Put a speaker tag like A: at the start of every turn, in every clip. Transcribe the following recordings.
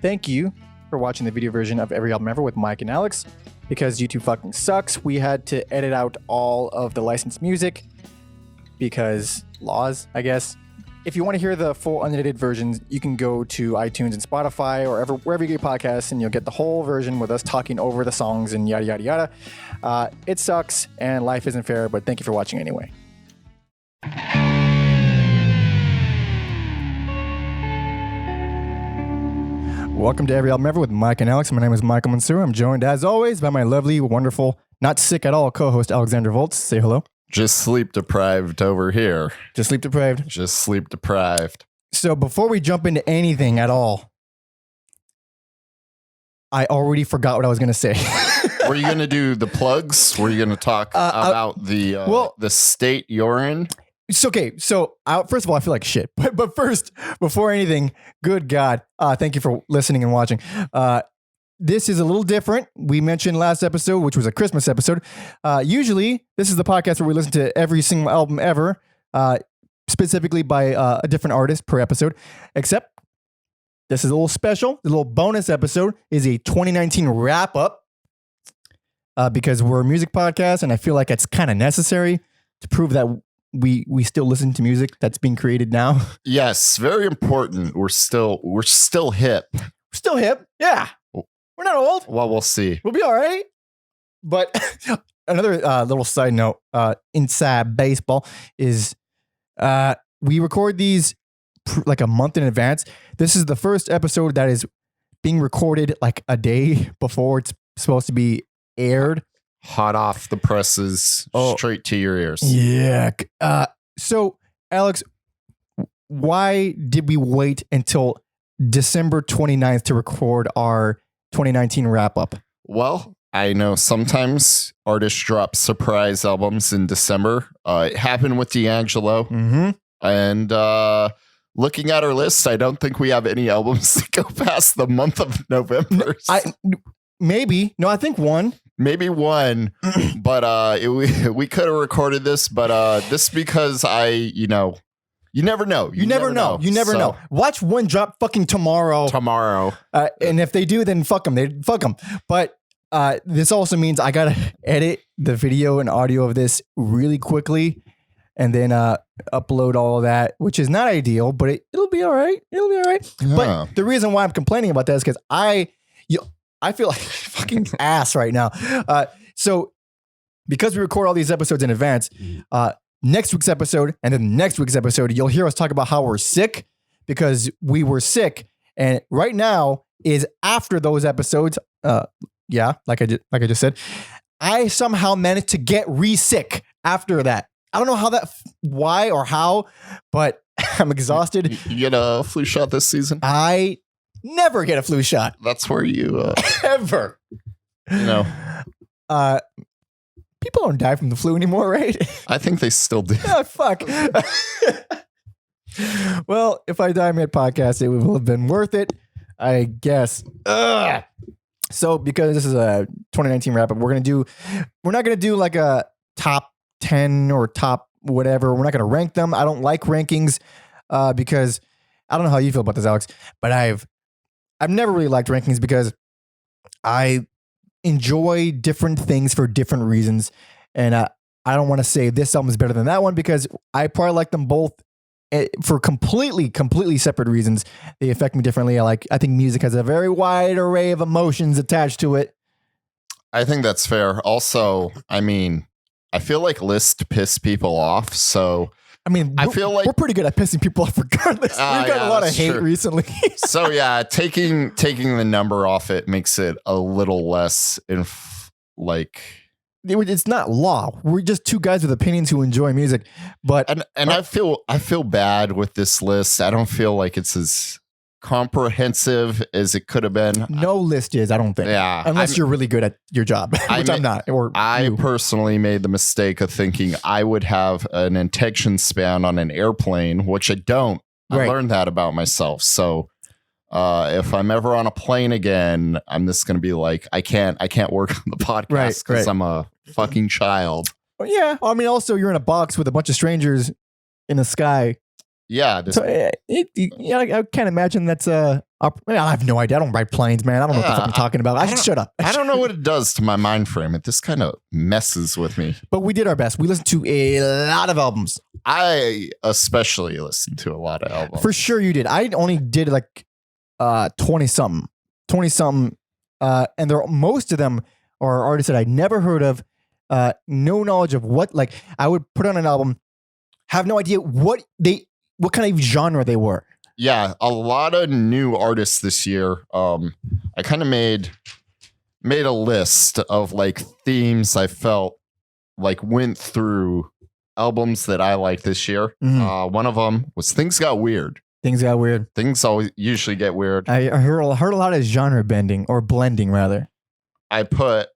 A: thank you for watching the video version of Every Album Ever with Mike and Alex. Because YouTube fucking sucks, we had to edit out all of the licensed music because laws, I guess. If you want to hear the full unedited versions, you can go to iTunes and Spotify or wherever you get podcasts, and you'll get the whole version with us talking over the songs and yada, yada, yada. It sucks, and life isn't fair, but thank you for watching anyway. Welcome to Every Album Ever with Mike and Alex. My name is Michael Mansour. I'm joined, as always, by my lovely, wonderful, not sick at all co-host, Alexander Volts. Say hello.
B: Just sleep deprived over here.
A: Just sleep deprived.
B: Just sleep deprived.
A: So before we jump into anything at all, I already forgot what I was going to say.
B: Were you going to do the plugs? Were you going to talk about the state you're in?
A: It's okay. So first of all, I feel like shit. But first, before anything, good God, thank you for listening and watching. This is a little different. We mentioned last episode, which was a Christmas episode. Usually, this is the podcast where we listen to every single album ever, specifically by a different artist per episode. Except this is a little special. The little bonus episode is a 2019 wrap up because we're a music podcast, and I feel like it's kind of necessary to prove that we still listen to music that's being created now.
B: Yes, very important. We're still hip.
A: Still hip, yeah. We're not old.
B: Well, we'll see.
A: We'll be all right. But another little side note, inside baseball is we record these like a month in advance. This is the first episode that is being recorded like a day before it's supposed to be aired.
B: Hot off the presses, straight to your ears.
A: Yeah. So, Alex, why did we wait until December 29th to record our 2019 wrap up?
B: Well, I know sometimes artists drop surprise albums in December. It happened with D'Angelo.
A: Mm-hmm.
B: And looking at our list, I don't think we have any albums that go past the month of November.
A: I think one.
B: Maybe one, but we could have recorded this, but this because you never know.
A: You never know. Watch one drop fucking tomorrow. And if they do, then fuck them. But this also means I gotta edit the video and audio of this really quickly, and then upload all of that, which is not ideal, but it'll be all right. Yeah. But the reason why I'm complaining about that is because I feel like fucking ass right now. So because we record all these episodes in advance, next week's episode and then next week's episode, you'll hear us talk about how we're sick because we were sick. And right now is after those episodes. Like I just said, I somehow managed to get re-sick after that. I don't know why or how, but I'm exhausted.
B: You get a flu shot this season?
A: I never get a flu shot.
B: That's where you
A: ever. People don't die from the flu anymore, right?
B: I think they still do.
A: Oh, fuck. Well, if I die mid-podcast, it will have been worth it, I guess. Ugh. So, because this is a 2019 wrap-up, we're not going to do like a top 10 or top whatever. We're not going to rank them. I don't like rankings because I don't know how you feel about this, Alex, but I've never really liked rankings because I enjoy different things for different reasons. And I don't want to say this album is better than that one because I probably like them both for completely separate reasons. They affect me differently. I think music has a very wide array of emotions attached to it.
B: I think that's fair. Also, I feel like lists piss people off. So I feel like
A: we're pretty good at pissing people off regardless. We've got a lot of hate recently.
B: So yeah, taking the number off it makes it a little less
A: it's not law. We're just two guys with opinions who enjoy music. But
B: I feel bad with this list. I don't feel like it's as comprehensive as it could have been.
A: No list is, I don't think.
B: Yeah.
A: Unless you're really good at your job, which I'm not.
B: I personally made the mistake of thinking I would have an attention span on an airplane, which I don't. I learned that about myself. So if I'm ever on a plane again, I'm just going to be like, I can't work on the podcast because I'm a fucking child.
A: Well, yeah. Also, you're in a box with a bunch of strangers in the sky.
B: Yeah.
A: So I can't imagine that's I have no idea. I don't ride planes, man. I don't know what the fuck I'm talking about. I should shut up.
B: I don't know what it does to my mind frame. It just kind of messes with me.
A: But we did our best. We listened to a lot of albums.
B: I especially listened to a lot of albums.
A: For sure you did. I only did like 20 something. And most of them are artists that I never heard of. No knowledge of what, like, I would put on an album, have no idea what kind of genre they were.
B: Yeah, a lot of new artists this year. I kind of made a list of like themes I felt like went through albums that I liked this year. Mm-hmm. One of them was Things Got Weird.
A: Things got weird.
B: Things always usually get weird.
A: I heard a lot of genre bending or blending rather.
B: I put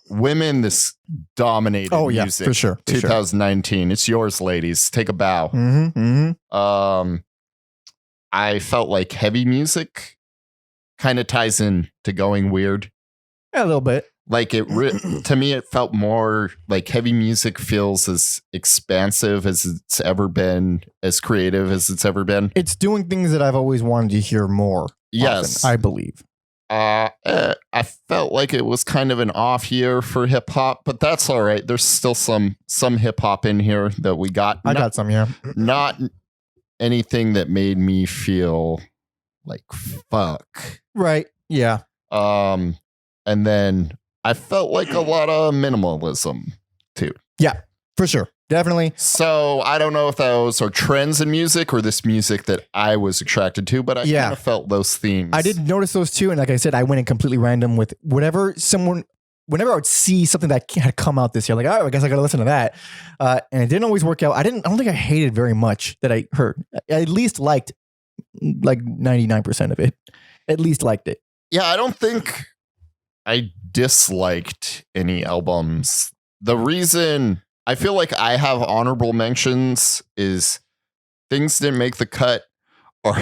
B: Women This Dominated Music.
A: For sure.
B: 2019. Sure. It's yours, ladies. Take a bow.
A: Mm-hmm, mm-hmm.
B: I felt like Heavy Music kind of ties in to Going Weird.
A: Yeah, a little bit.
B: Like to me, it felt more like Heavy Music feels as expansive as it's ever been, as creative as it's ever been.
A: It's doing things that I've always wanted to hear more.
B: Yes,
A: often, I believe.
B: I felt like it was kind of an off year for hip hop, but that's all right. There's still some hip hop in here that we got.
A: I got some, yeah.
B: Not anything that made me feel like fuck.
A: Right. Yeah.
B: And then I felt like a lot of minimalism too.
A: Yeah, for sure. Definitely.
B: So I don't know if those are trends in music or this music that I was attracted to, but I kind of felt those themes.
A: I did notice those too. And like I said, I went in completely random with whenever I would see something that had come out this year, like, oh, I guess I got to listen to that. And it didn't always work out. I don't think I hated very much that I heard. I at least liked like 99% of it. At least liked it.
B: Yeah, I don't think I disliked any albums. The reason I feel like I have honorable mentions is things didn't make the cut, or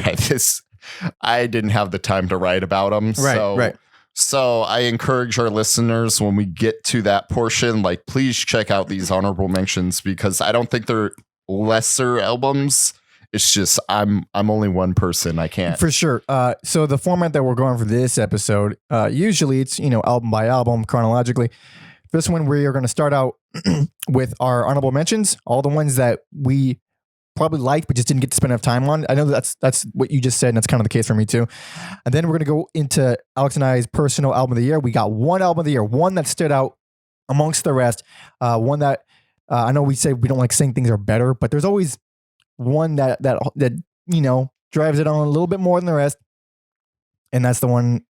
B: I didn't have the time to write about them.
A: Right.
B: So I encourage our listeners when we get to that portion, like, please check out these honorable mentions because I don't think they're lesser albums. It's just I'm only one person. I can't.
A: For sure. So the format that we're going for this episode, usually it's, album by album chronologically. This one, we are going to start out with our honorable mentions, all the ones that we probably liked, but just didn't get to spend enough time on. I know that's what you just said, and that's kind of the case for me too. And then we're going to go into Alex and I's personal album of the year. We got one album of the year, one that stood out amongst the rest. One that I know we say we don't like saying things are better, but there's always one that drives it on a little bit more than the rest. And that's the one.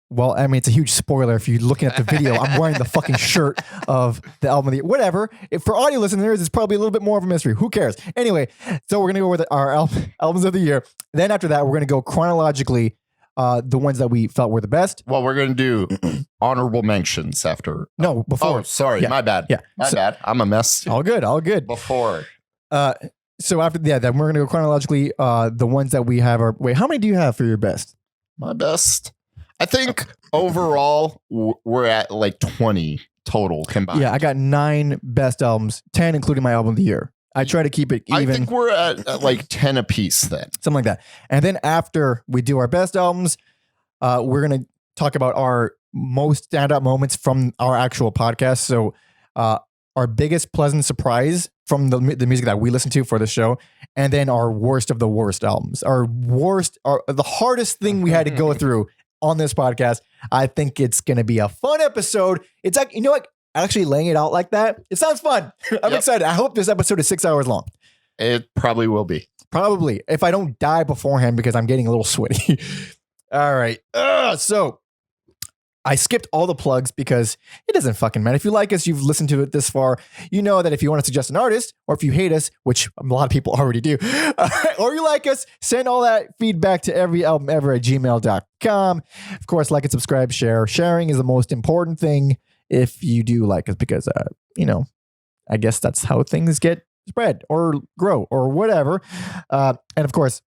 A: Well, I mean, it's a huge spoiler. If you're looking at the video, I'm wearing the fucking shirt of the album of the year. Whatever. If for audio listeners, it's probably a little bit more of a mystery. Who cares? Anyway, so we're going to go with our albums of the year. Then after that, we're going to go chronologically, the ones that we felt were the best.
B: Well, we're going to do honorable mentions after.
A: No, before.
B: Oh, sorry. Yeah. My bad.
A: Yeah.
B: My bad. I'm a mess.
A: All good.
B: Before.
A: So after, then we're going to go chronologically, the ones that we have are, wait, how many do you have for your best?
B: My best? I think overall we're at like 20 total combined.
A: Yeah, I got 9 best albums, 10 including my album of the year. I try to keep it even.
B: I think we're at like 10 apiece then.
A: Something like that. And then after we do our best albums, we're going to talk about our most standout moments from our actual podcast. So our biggest pleasant surprise from the music that we listen to for the show, and then our worst of the worst albums. The hardest thing we had to go through on this podcast. I think it's going to be a fun episode. It's like, actually laying it out like that, it sounds fun. I'm excited. I hope this episode is 6 hours long.
B: It probably will be.
A: Probably. If I don't die beforehand because I'm getting a little sweaty. All right. So I skipped all the plugs because it doesn't fucking matter. If you like us, you've listened to it this far, you know that if you want to suggest an artist, or if you hate us, which a lot of people already do, or you like us, send all that feedback to everyalbumever@gmail.com. Of course, like and subscribe, share. Sharing is the most important thing if you do like us because, I guess that's how things get spread or grow or whatever. And of course,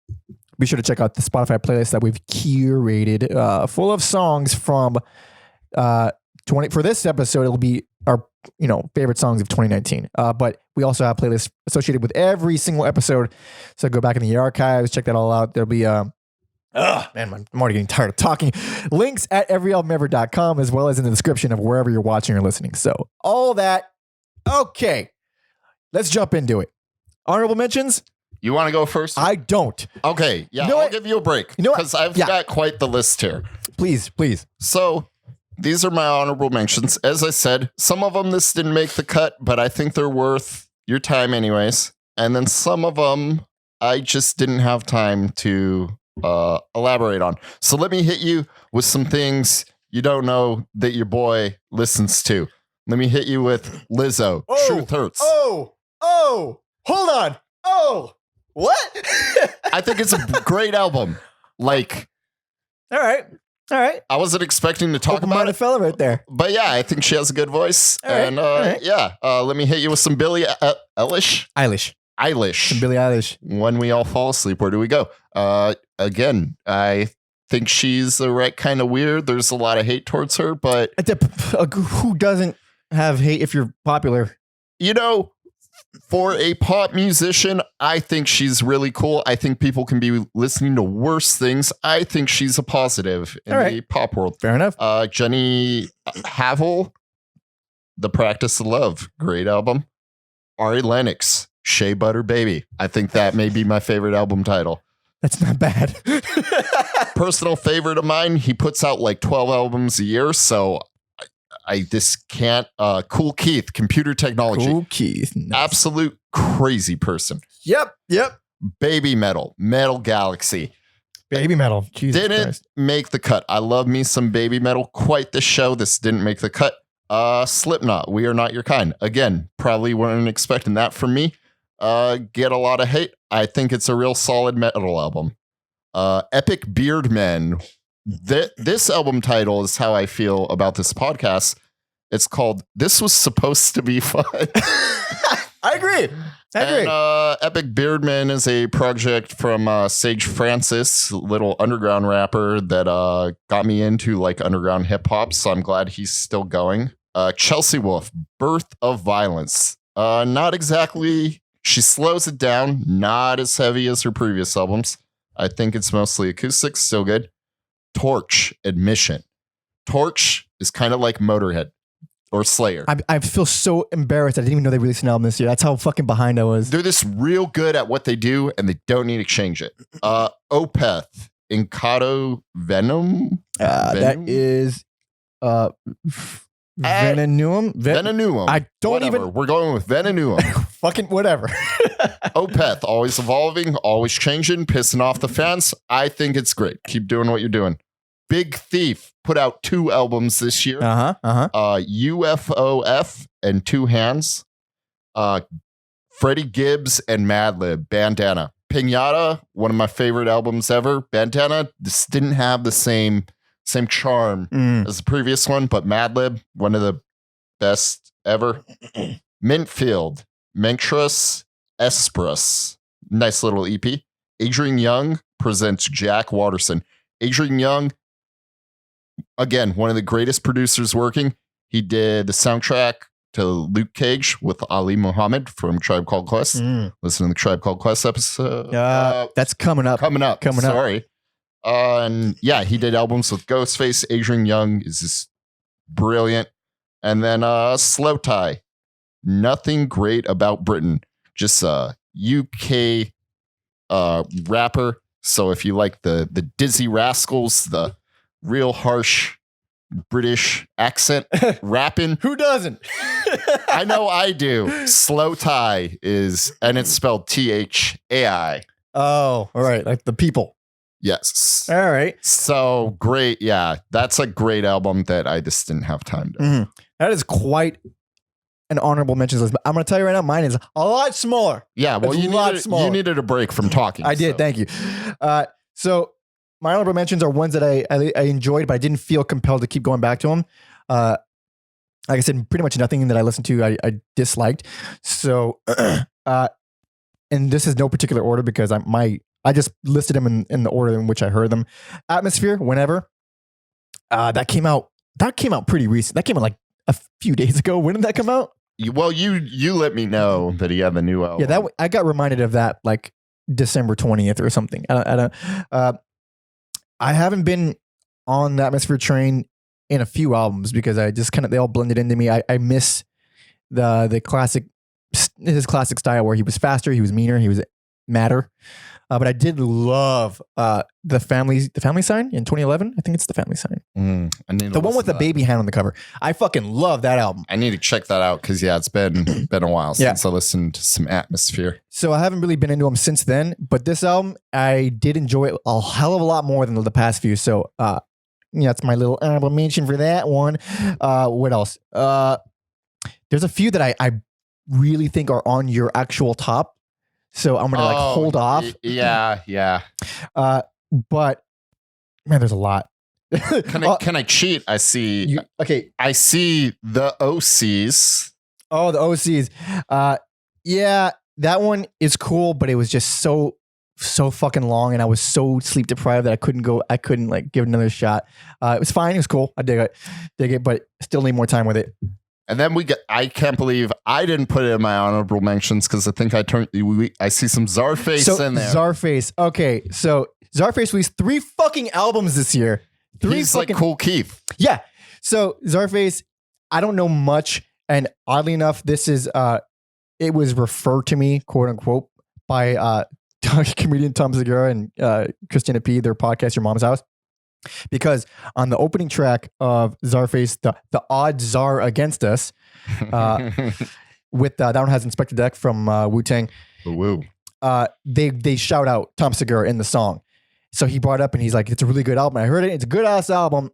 A: be sure to check out the Spotify playlist that we've curated, full of songs from for this episode. It'll be our favorite songs of 2019. But we also have playlists associated with every single episode. So go back in the archives, check that all out. There'll be man, I'm already getting tired of talking. Links at everyalbumever.com, as well as in the description of wherever you're watching or listening. So all that. Okay, let's jump into it. Honorable mentions.
B: You want to go first?
A: I don't.
B: Okay, yeah, I'll give you a break because I've got quite the list here.
A: Please.
B: So these are my honorable mentions. As I said, some of them this didn't make the cut, but I think they're worth your time anyways. And then some of them I just didn't have time to elaborate on. So let me hit you with some things you don't know that your boy listens to. Let me hit you with Lizzo. Truth Hurts.
A: Hold on. What?
B: I think it's a great album. Like,
A: all right.
B: I wasn't expecting to talk about it.
A: Fella right there.
B: But yeah, I think she has a good voice. Let me hit you with some Billie Eilish.
A: Some Billie Eilish.
B: When we all fall asleep, where do we go? Again, I think she's the right kind of weird. There's a lot of hate towards her, but
A: who doesn't have hate if you're popular?
B: For a pop musician, I think she's really cool. I think people can be listening to worse things. I think she's a positive in the pop world.
A: Fair enough.
B: Jenny Havel, The Practice of Love, great album. Ari Lennox, Shea Butter Baby. I think that may be my favorite album title.
A: That's not bad.
B: Personal favorite of mine, he puts out like 12 albums a year, so I just can't. Cool Keith, Computer Technology.
A: Cool Keith. Nice.
B: Absolute crazy person.
A: Yep.
B: Baby Metal, Metal Galaxy.
A: Baby Metal. Jesus
B: didn't
A: Christ.
B: make the cut. I love me some Baby Metal. Quite the show. This didn't make the cut. Slipknot, We Are Not Your Kind. Again, probably weren't expecting that from me. Get a lot of hate. I think it's a real solid metal album. Epic Beard Men. This album title is how I feel about this podcast. It's called This Was Supposed to Be Fun.
A: I agree.
B: And Epic Beardman is a project from Sage Francis, little underground rapper that got me into like underground hip hop. So I'm glad he's still going. Chelsea Wolfe, Birth of Violence. Not exactly. She slows it down. Not as heavy as her previous albums. I think it's mostly acoustic. Still good. Torch, Admission. Torch is kind of like Motorhead or Slayer.
A: I feel so embarrassed. I didn't even know they released an album this year. That's how fucking behind I was.
B: They're this real good at what they do, and they don't need to change it. Opeth, Incado Venom.
A: That is Venenuum.
B: Venenuum.
A: I don't
B: whatever. We're going with Venenuum.
A: Fucking whatever.
B: Opeth, always evolving, always changing, pissing off the fans. I think it's great. Keep doing what you're doing. Big Thief put out 2 albums this year. UFOF and Two Hands. Freddie Gibbs and Madlib, Bandana. Pinata, one of my favorite albums ever. Bandana just didn't have the same charm as the previous one, but Madlib, one of the best ever. Mintfield, Mentras Espras. Nice little EP. Adrian Young presents Jack Watterson. Adrian Young, again, one of the greatest producers working. He did the soundtrack to Luke Cage with Ali Muhammad from Tribe Called Quest. Listen to the Tribe Called Quest episode.
A: That's coming up.
B: Sorry. And yeah, he did albums with Ghostface. Adrian Young is just brilliant. And then Slow Tie. Nothing great about Britain. Just a UK rapper. So if you like the Dizzy Rascals, the real harsh British accent rapping.
A: Who doesn't?
B: I know I do. Slow Tie is, and it's spelled THAI.
A: Oh, all right. Like the people.
B: Yes.
A: All right.
B: So great. Yeah. That's a great album that I just didn't have time to.
A: That is quite an honorable mentions list. But I'm going to tell you right now, mine is a lot smaller.
B: Yeah. Well, you needed a break from talking.
A: I did. Thank you. So my honorable mentions are ones that I enjoyed, but I didn't feel compelled to keep going back to them. Like I said, pretty much nothing that I listened to I disliked. So, and this is no particular order because I just listed them in the order in which I heard them. Atmosphere, Whenever. That came out pretty recent. That came out like a few days ago. When did that come out?
B: You let me know that he had the new album.
A: Yeah, I got reminded of that like December 20th or something. I haven't been on the Atmosphere train in a few albums because I just they all blended into me. I miss the classic, his classic style where he was faster, he was meaner, he was madder. But I did love the family sign in 2011. I think it's the family sign. The one with the baby hand on the cover. I fucking love that album.
B: I need to check that out because it's been a while since I listened to some Atmosphere.
A: So I haven't really been into them since then. But this album, I did enjoy it a hell of a lot more than the past few. So that's my little honorable mention for that one. What else? There's a few that I really think are on your actual top. So I'm gonna hold off.
B: Yeah.
A: But man, there's a lot.
B: Can I cheat? I see. I see the OCs.
A: Oh, the OCs. Yeah, that one is cool, but it was just so fucking long, and I was so sleep deprived that I couldn't like give it another shot. It was fine. It was cool. I dig it, but still need more time with it.
B: And then I can't believe I didn't put it in my honorable mentions because I think I see some Czarface in there.
A: Czarface. Okay. So Czarface released 3 fucking albums this year.
B: He's like Cool Keith.
A: Yeah. So Czarface, I don't know much. And oddly enough, this is, it was referred to me, quote unquote, by comedian Tom Segura and Christina P., their podcast, Your Mom's House. Because on the opening track of Czarface, the odds are against us, with that one has Inspector Deck from Wu-Tang.
B: Woo.
A: They shout out Tom Segura in the song, so he brought it up and he's like, "It's a really good album. I heard it. It's a good ass album.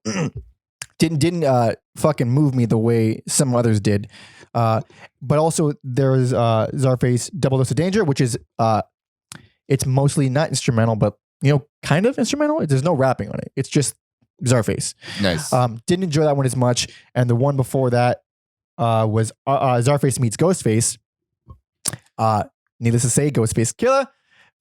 A: didn't fucking move me the way some others did." But also there's Czarface Double Dose of Danger, which is it's mostly not instrumental, but kind of instrumental. There's no rapping on it. It's just Czarface.
B: Nice.
A: Didn't enjoy that one as much. And the one before that was Czarface meets Ghostface. Needless to say, Ghostface Killer.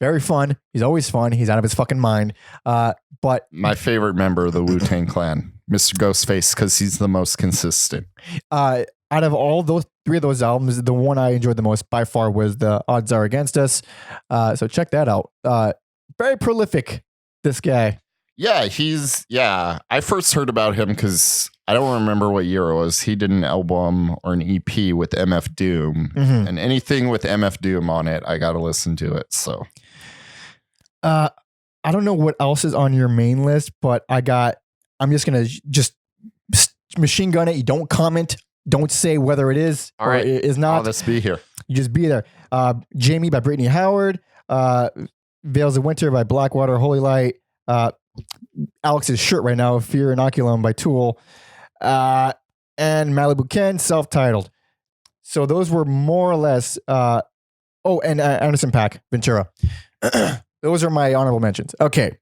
A: Very fun. He's always fun. He's out of his fucking mind. But
B: my favorite member of the Wu-Tang Clan, Mr. Ghostface, because he's the most consistent.
A: Out of all those 3 of those albums, the one I enjoyed the most by far was the Odds Are Against Us. So check that out. Very prolific, this guy.
B: Yeah, I first heard about him because I don't remember what year it was. He did an album or an EP with MF Doom, and anything with MF Doom on it, I got to listen to it. So,
A: I don't know what else is on your main list, but I'm just gonna machine gun it. You don't comment, don't say whether it is or it is not.
B: I'll just be here.
A: You just be there. Jamie by Brittany Howard. Veils of Winter by Blackwater, Holy Light. Alex's shirt right now, Fear Inoculum by Tool. And Malibu Ken, self-titled. So those were more or less, and Anderson .Paak, Ventura. Those are my honorable mentions. Okay.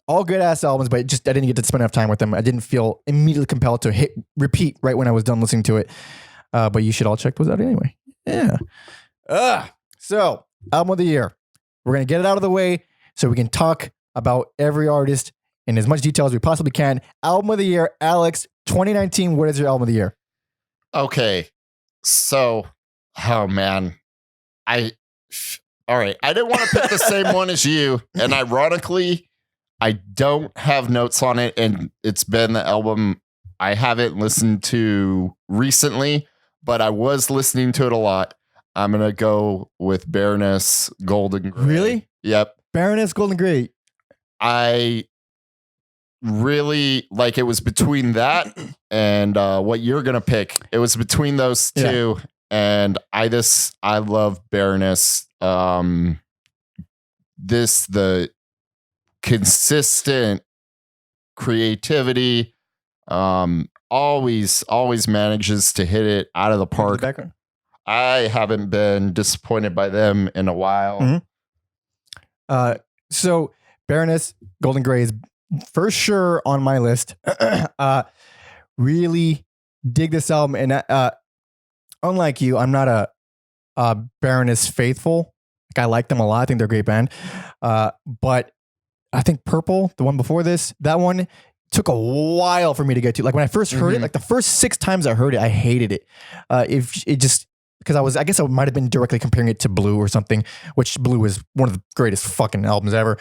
A: All good ass albums, but I didn't get to spend enough time with them. I didn't feel immediately compelled to hit repeat right when I was done listening to it. But you should all check those out anyway. Yeah. So, album of the year. We're going to get it out of the way so we can talk about every artist in as much detail as we possibly can. Album of the year, Alex, 2019. What is your album of the year?
B: Okay. So, oh man. All right. I didn't want to pick the same one as you. And ironically, I don't have notes on it. And it's been the album I haven't listened to recently, but I was listening to it a lot. I'm going to go with Baroness Golden Grey.
A: Really?
B: Yep.
A: Baroness Golden Grey.
B: I really it was between that and what you're going to pick. It was between those two. Yeah. And I love Baroness. The consistent creativity, always manages to hit it out of the park. I haven't been disappointed by them in a while.
A: So Baroness Golden Grey is for sure on my list. Really dig this album, and unlike you, I'm not a Baroness faithful. I like them a lot. I think they're a great band. But I think Purple, the one before this, that one took a while for me to get to. Like when I first heard it, like the first 6 times I heard it, I hated it. If it just because I guess I might have been directly comparing it to Blue or something, which Blue is one of the greatest fucking albums ever.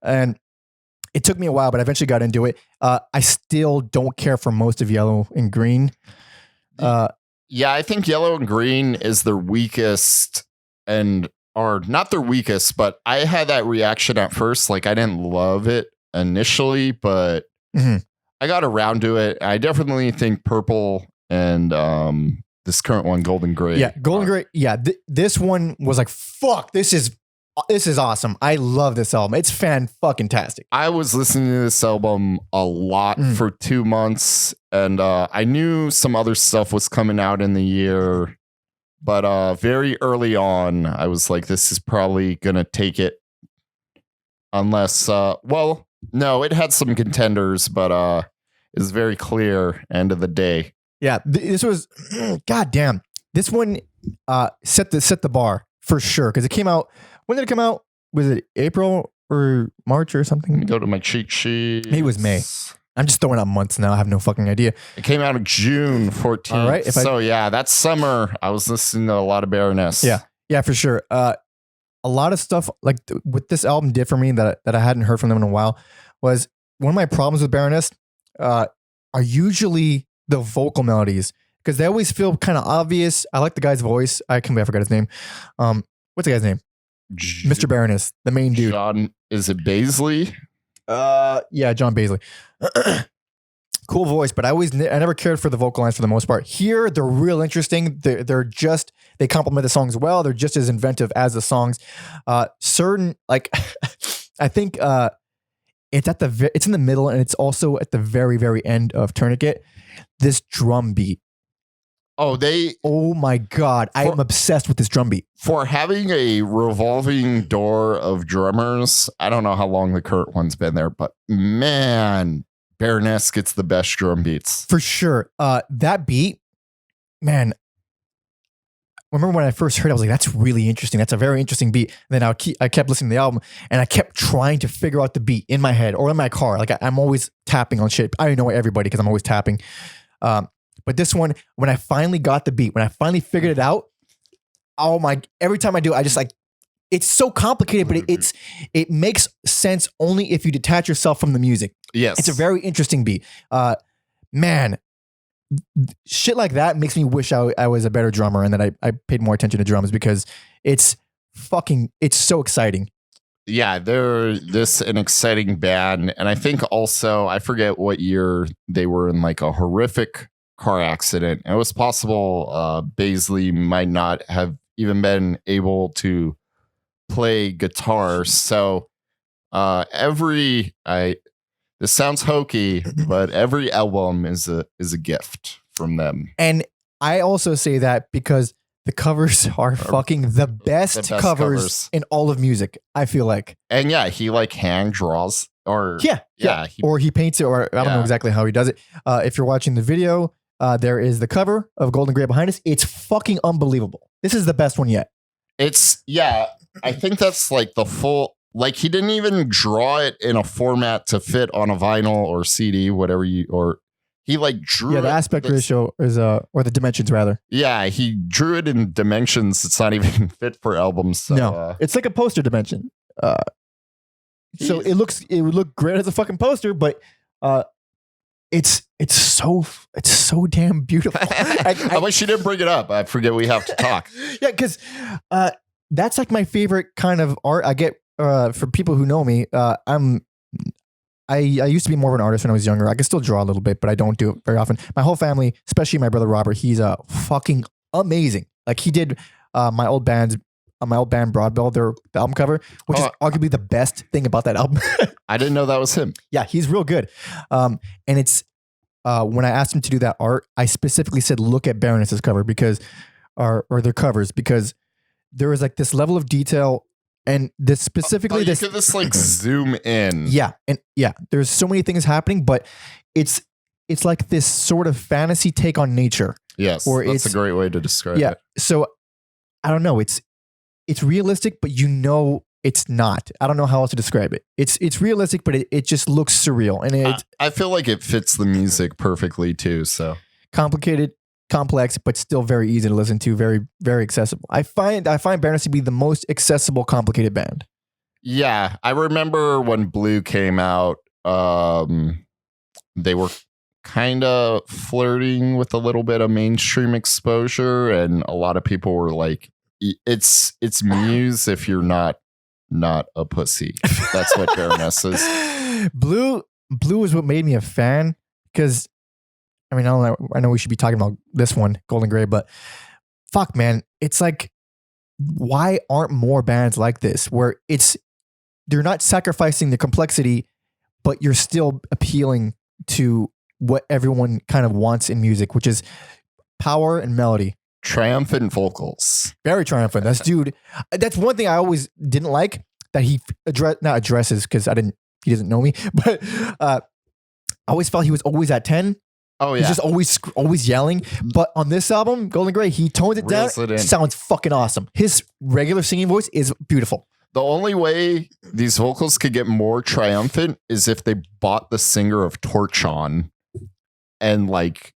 A: And it took me a while, but I eventually got into it. I still don't care for most of Yellow and Green.
B: Yeah, I think Yellow and Green is their weakest or not their weakest, but I had that reaction at first. Like I didn't love it initially, but I got around to it. I definitely think Purple and this current one, Golden Gray.
A: Yeah, Golden Gray. Yeah, this one was like, fuck, this is awesome. I love this album. It's fan-fucking-tastic.
B: I was listening to this album a lot for 2 months, and I knew some other stuff was coming out in the year, but very early on, I was like, this is probably going to take it. Unless, well, no, it had some contenders, but it's very clear end of the day.
A: Yeah, this was, goddamn. This one set the bar for sure, because it came out. When did it come out? Was it April or March or something?
B: Go to my cheat sheet.
A: Maybe it was May. I'm just throwing out months now. I have no fucking idea.
B: It came out in June 14th. All right. Yeah, that summer, I was listening to a lot of Baroness.
A: Yeah, for sure. A lot of stuff like what this album did for me that I hadn't heard from them in a while was one of my problems with Baroness are usually the vocal melodies, because they always feel kind of obvious. I like the guy's voice. I forgot his name. What's the guy's name? Mr. Baroness, the main dude.
B: Is it Baisley?
A: Yeah, John Baisley. Cool voice, but I never cared for the vocal lines for the most part. Here, they're real interesting. They complement the songs well. They're just as inventive as the songs. Certain, like, I think it's in the middle, and it's also at the very, very end of Tourniquet. This drum beat. Oh my God. I am obsessed with this drum beat.
B: For having a revolving door of drummers, I don't know how long the current one's been there, but man, Baroness gets the best drum beats.
A: For sure. That beat, man, I remember when I first heard it, I was like, that's really interesting. That's a very interesting beat. And then I kept listening to the album, and I kept trying to figure out the beat in my head or in my car. Like I'm always tapping on shit. I know everybody because I'm always tapping. But this one, when I finally got the beat, when I finally figured it out, every time I do, I just like, it's so complicated, but it makes sense only if you detach yourself from the music.
B: Yes.
A: It's a very interesting beat. Man, shit like that makes me wish I was a better drummer and that I paid more attention to drums, because it's so exciting.
B: Yeah, they're an exciting band. And I think also, I forget what year they were in like a horrific car accident. It was possible Baisley might not have even been able to play guitar. So this sounds hokey, but every album is a gift from them. And
A: I also say that because the covers are fucking the best covers in all of music, I feel like.
B: And yeah, he like hand draws or
A: or he paints it, or I don't know exactly how he does it. If you're watching the video, there is the cover of Golden Gray behind us. It's fucking unbelievable. This is the best one yet.
B: I think that's like the full, like he didn't even draw it in a format to fit on a vinyl or CD, he like drew
A: the aspect ratio is or the dimensions rather.
B: Yeah, he drew it in dimensions. It's not even fit for albums. So,
A: no, it's like a poster dimension. So it would look great as a fucking poster, but it's so damn beautiful.
B: I wish you didn't bring it up. I forget we have to talk.
A: Yeah, because that's like my favorite kind of art. I get for people who know me. I used to be more of an artist when I was younger. I can still draw a little bit, but I don't do it very often. My whole family, especially my brother Robert, he's fucking amazing. Like he did my old band Broadbell, the album cover, which is arguably the best thing about that album.
B: I didn't know that was him.
A: Yeah, he's real good. And it's when I asked him to do that art, I specifically said, look at Baroness's cover or their covers, because there is like this level of detail. And this specifically,
B: you could just like zoom in.
A: Yeah, and there's so many things happening, but it's like this sort of fantasy take on nature.
B: Yes, that's a great way to describe it.
A: So I don't know. It's realistic, but it's not. I don't know how else to describe it. It's realistic, but it just looks surreal. And
B: I feel like it fits the music perfectly too. So
A: complicated, complex, but still very easy to listen to, very, very accessible. I find Bareness to be the most accessible, complicated band.
B: Yeah. I remember when Blue came out, they were kind of flirting with a little bit of mainstream exposure, and a lot of people were like, it's Muse if you're not a pussy. That's what Baroness is.
A: Blue is what made me a fan, because I mean, I know we should be talking about this one, Golden Grey, but fuck, man, it's like, why aren't more bands like this where they're not sacrificing the complexity, but you're still appealing to what everyone kind of wants in music, which is power and melody.
B: Triumphant vocals. Very
A: triumphant. That's one thing I always didn't like, that he not addresses, because he doesn't know me, but I always felt he was always at 10.
B: Oh yeah.
A: He's just always yelling. But on this album, Golden Grey, he tones it down. It sounds fucking awesome. His regular singing voice is beautiful.
B: The only way these vocals could get more triumphant is if they bought the singer of Torch on and like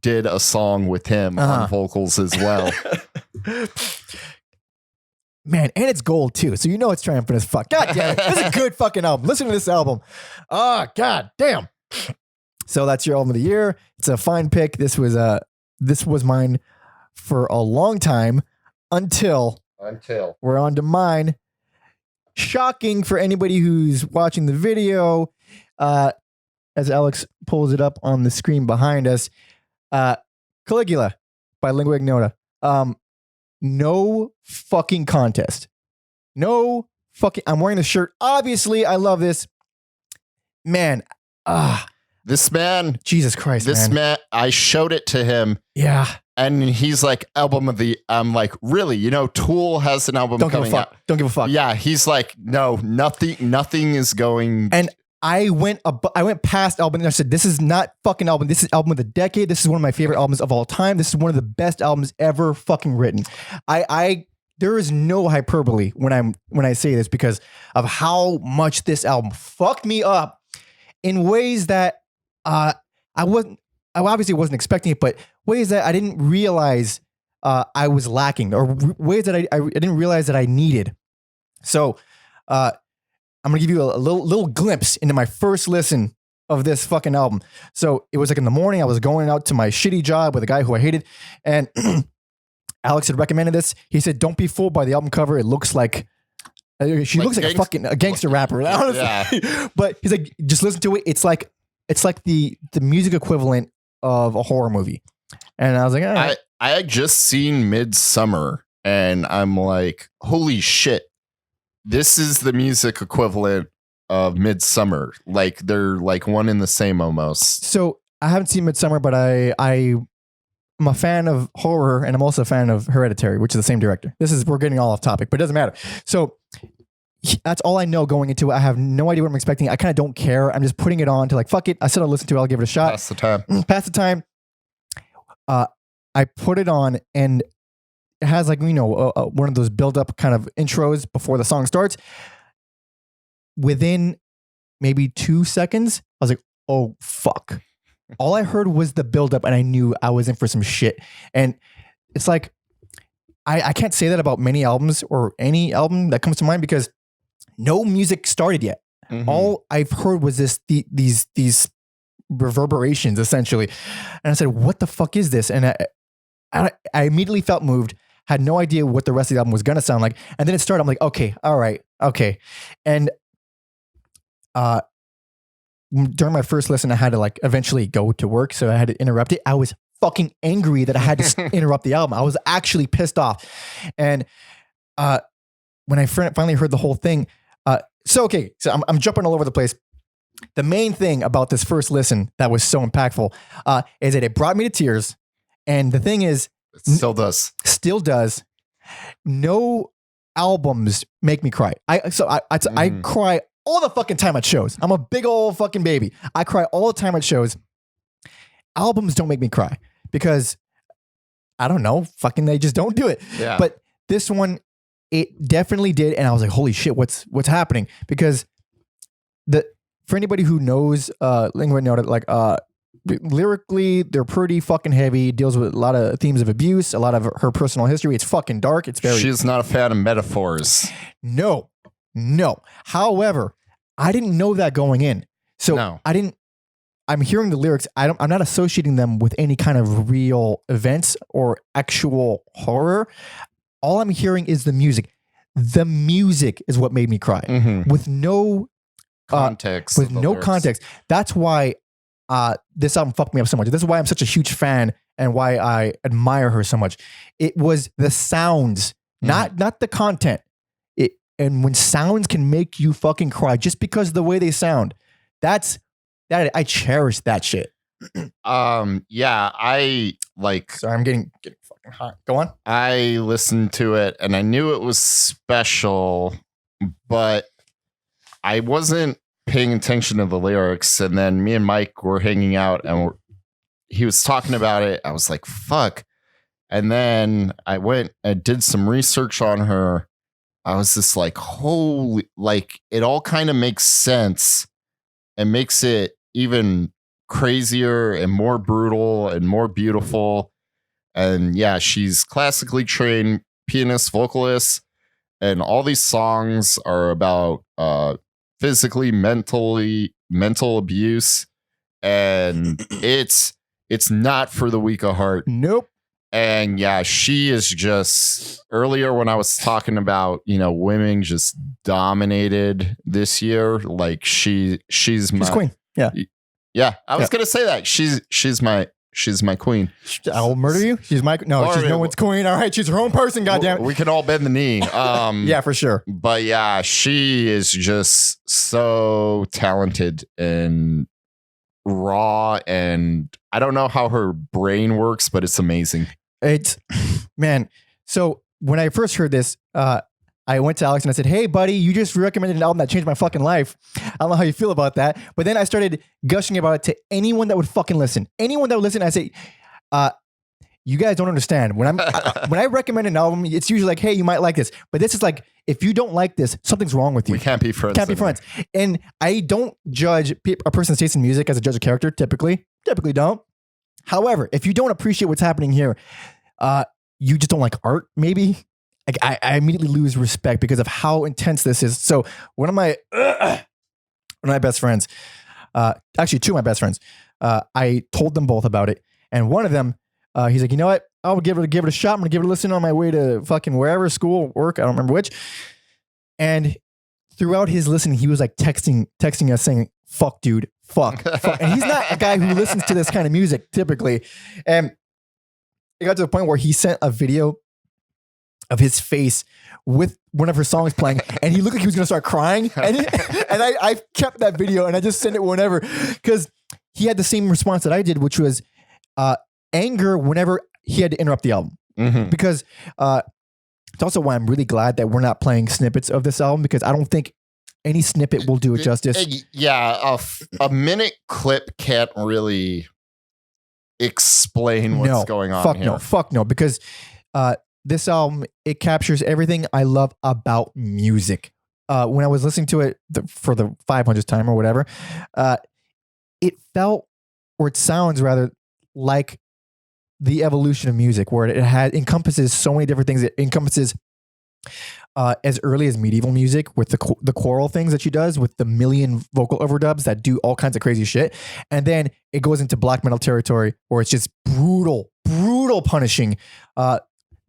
B: did a song with him on vocals as well.
A: Man, and it's gold too, so you know it's triumphant as fuck. God damn it. This is a good fucking album. Listen to this album. Oh, god damn. So that's your album of the year. It's a fine pick. This was mine for a long time until we're on to mine. Shocking for anybody who's watching the video. As Alex pulls it up on the screen behind us. Caligula by Lingua Ignota. No fucking contest. No fucking. I'm wearing the shirt. Obviously, I love this. Man.
B: This man.
A: Jesus Christ,
B: this man. I showed it to him.
A: Yeah.
B: And he's like, album of the. I'm like, really? You know, Tool has an album coming out.
A: Don't give a fuck.
B: Yeah. He's like, no, nothing is going.
A: And I went past album and I said, this is not fucking album. This is album of the decade. This is one of my favorite albums of all time. This is one of the best albums ever fucking written. There is no hyperbole when I say this, because of how much this album fucked me up in ways that I obviously wasn't expecting it, but ways that I didn't realize I was lacking, or ways that I didn't realize that I needed. So, I'm going to give you a little glimpse into my first listen of this fucking album. So it was like in the morning, I was going out to my shitty job with a guy who I hated, and Alex had recommended this. He said, don't be fooled by the album cover. It looks like, she looks like a gangster rapper, honestly. Yeah. But he's like, just listen to it. It's like the music equivalent of a horror movie. And I was like, all right.
B: I had just seen Midsummer, and I'm like, holy shit. This is the music equivalent of Midsummer. Like, they're like one in the same almost.
A: So I haven't seen Midsummer, but I'm a fan of horror, and I'm also a fan of Hereditary, which is the same director. We're getting all off topic, but it doesn't matter. So that's all I know going into it. I have no idea what I'm expecting. I kind of don't care. I'm just putting it on to like, fuck it. I said I'll listen to it. I'll give it a shot.
B: Pass the time.
A: Pass the time. I put it on, and it has like, one of those build-up kind of intros before the song starts. Within maybe 2 seconds, I was like, oh, fuck. All I heard was the build-up, and I knew I was in for some shit. And it's like, I can't say that about many albums or any album that comes to mind, because no music started yet. Mm-hmm. All I've heard was these reverberations, essentially. And I said, what the fuck is this? And I immediately felt moved, had no idea what the rest of the album was going to sound like. And then it started. I'm like, okay, all right, okay. And during my first listen, I had to like eventually go to work, so I had to interrupt it. I was fucking angry that I had to interrupt the album. I was actually pissed off. And when I finally heard the whole thing, so I'm jumping all over the place. The main thing about this first listen that was so impactful is that it brought me to tears. And the thing is,
B: it still does. No albums make me cry. I cry all the fucking time at shows. I'm a big old fucking baby. I cry all the time at shows. Albums don't make me cry because I don't know, fucking they just don't do it. Yeah.
A: But this one, it definitely did. And I was like, holy shit, what's happening? Because for anybody who knows Lingua Ignota, like lyrically, they're pretty fucking heavy. It deals with a lot of themes of abuse, a lot of her personal history. It's fucking dark. It's very.
B: She's not a fan of metaphors.
A: No. However, I didn't know that going in, so no. I'm hearing the lyrics. I'm not associating them with any kind of real events or actual horror. All I'm hearing is the music. The music is what made me cry with no
B: context.
A: With no lyrics. Context. That's why this album fucked me up so much. This is why I'm such a huge fan and why I admire her so much. It was the sounds, not the content. And when sounds can make you fucking cry just because of the way they sound, I cherish that shit.
B: Yeah, I like.
A: Sorry, I'm getting fucking hot. Go on.
B: I listened to it and I knew it was special, but I wasn't paying attention to the lyrics. And then me and Mike were hanging out and he was talking about it. I was like, fuck. And then I went and did some research on her. I was just like, holy, like it all kind of makes sense and makes it even crazier and more brutal and more beautiful. And yeah, she's classically trained pianist, vocalist, and all these songs are about physically, mental abuse. And it's not for the weak of heart.
A: Nope.
B: And yeah, she is just earlier when I was talking about, women just dominated this year. Like she's
A: queen. Yeah.
B: Yeah. I was going to say that she's my queen.
A: I'll murder you. She's no one's queen. All right. She's her own person. Goddamn.
B: We can all bend the knee.
A: Yeah, for sure.
B: But yeah, she is just so talented and raw, and I don't know how her brain works, but it's amazing.
A: Man. So when I first heard this, I went to Alex and I said, hey buddy, you just recommended an album that changed my fucking life. I don't know how you feel about that. But then I started gushing about it to anyone that would fucking listen. Anyone that would listen, I say, you guys don't understand. When I recommend an album, it's usually like, hey, you might like this. But this is like, if you don't like this, something's wrong with you.
B: We can't be friends.
A: Can't be friends. And I don't judge a person's taste in music as a judge of character, typically don't. However, if you don't appreciate what's happening here, you just don't like art, maybe. Like I immediately lose respect because of how intense this is. So one of my best friends, actually two of my best friends, I told them both about it. And one of them, he's like, you know what? I'll give it a shot. I'm gonna give it a listen on my way to fucking wherever, school, work. I don't remember which. And throughout his listening, he was like texting us saying, fuck, dude, fuck. And he's not a guy who listens to this kind of music typically. And it got to the point where he sent a video of his face with one of her songs playing, and he looked like he was going to start crying. And I kept that video and I just sent it whenever, because he had the same response that I did, which was anger whenever he had to interrupt the album. Because it's also why I'm really glad that we're not playing snippets of this album, because I don't think any snippet will do it justice.
B: Yeah, a minute clip can't really explain what's going on here.
A: Fuck no, because this album, it captures everything I love about music. When I was listening to it for the 500th time or whatever, it felt, or it sounds rather, like the evolution of music, where it encompasses so many different things. It encompasses as early as medieval music with the choral things that she does with the million vocal overdubs that do all kinds of crazy shit. And then it goes into black metal territory where it's just brutal punishing.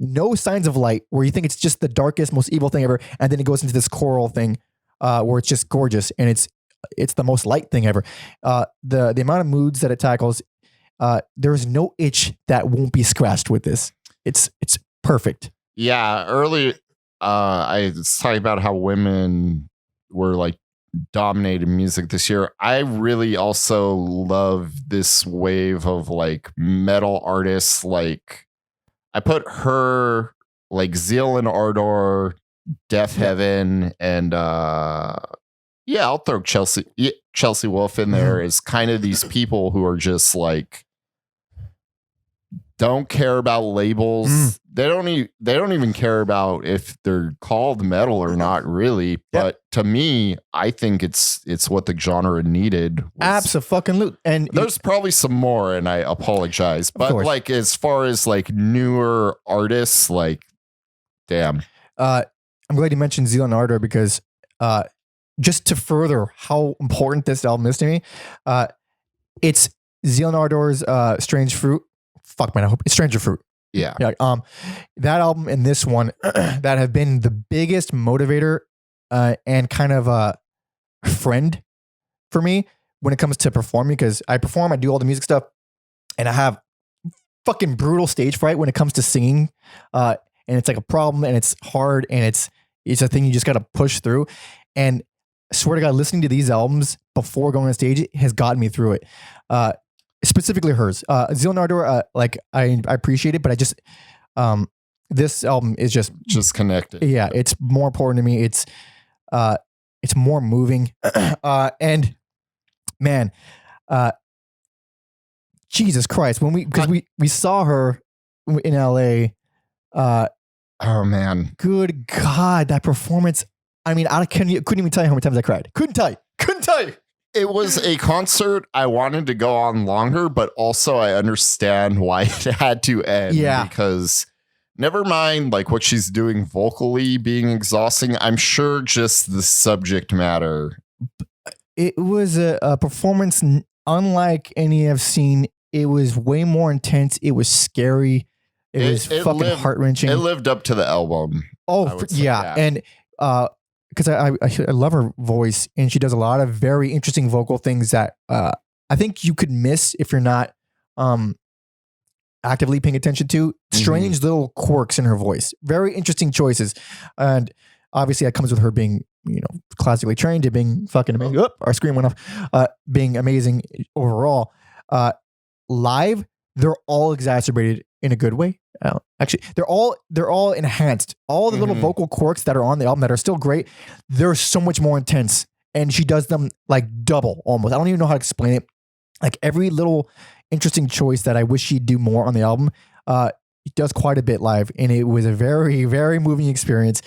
A: No signs of light, where you think it's just the darkest, most evil thing ever. And then it goes into this choral thing where it's just gorgeous. And it's the most light thing ever. The amount of moods that it tackles, there's no itch that won't be scratched with this. It's perfect.
B: Yeah. Early, I was talking about how women were like dominating music this year. I really also love this wave of like metal artists. Like I put her, like Zeal and Ardor, Death Heaven, and I'll throw Chelsea Wolfe in there as kind of these people who are just like don't care about labels. They don't even care about if they're called metal or not, really. But to me, I think it's what the genre needed.
A: Absolutely. And
B: there's probably some more, and I apologize. But like as far as like newer artists, like damn.
A: I'm glad you mentioned Zeal and Ardor because just to further how important this album is to me, it's Zeal and Ardor's Strange Fruit. Fuck man, I hope it's Stranger Fruit.
B: Yeah.
A: That album and this one that have been the biggest motivator and kind of a friend for me when it comes to performing, because I perform, I do all the music stuff, and I have fucking brutal stage fright when it comes to singing. And it's like a problem, and it's hard, and it's a thing you just got to push through. And I swear to God, listening to these albums before going on stage has gotten me through it. Specifically hers. Zeal and Ardor, like I appreciate it, but I just this album is just
B: connected.
A: Yeah, it's more important to me. It's more moving. And man, Jesus Christ, when we saw her in LA.
B: Oh man,
A: good God, that performance. I mean, couldn't even tell you how many times I cried. Couldn't tell you.
B: It was a concert I wanted to go on longer, but also I understand why it had to end.
A: Yeah.
B: Because never mind like what she's doing vocally being exhausting, I'm sure just the subject matter.
A: It was a performance unlike any I've seen. It was way more intense. It was scary. It was fucking heart-wrenching.
B: It lived up to the album.
A: Oh, yeah. And because I love her voice, and she does a lot of very interesting vocal things that I think you could miss if you're not actively paying attention to. Strange little quirks in her voice. Very interesting choices. And obviously that comes with her being, classically trained to being fucking amazing. Our screen went off. Being amazing overall. Live, they're all exacerbated in a good way. Actually, they're all enhanced. All the little vocal quirks that are on the album that are still great, they're so much more intense, and she does them like double almost. I don't even know how to explain it. Like every little interesting choice that I wish she'd do more on the album, it does quite a bit live, and it was a very, very moving experience.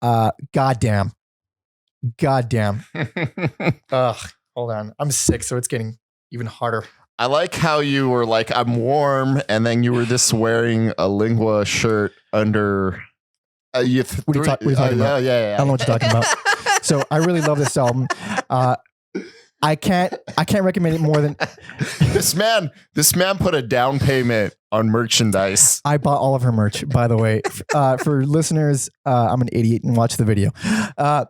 A: Goddamn. Hold on, I'm sick, so it's getting even harder.
B: I like how you were like, I'm warm, and then you were just wearing a Lingua shirt under.
A: What are you talking about?
B: Yeah.
A: I don't know what you're talking about. So I really love this album. I can't recommend it more than
B: this man put a down payment on merchandise.
A: I bought all of her merch, by the way. For listeners, I'm an idiot and watch the video. God,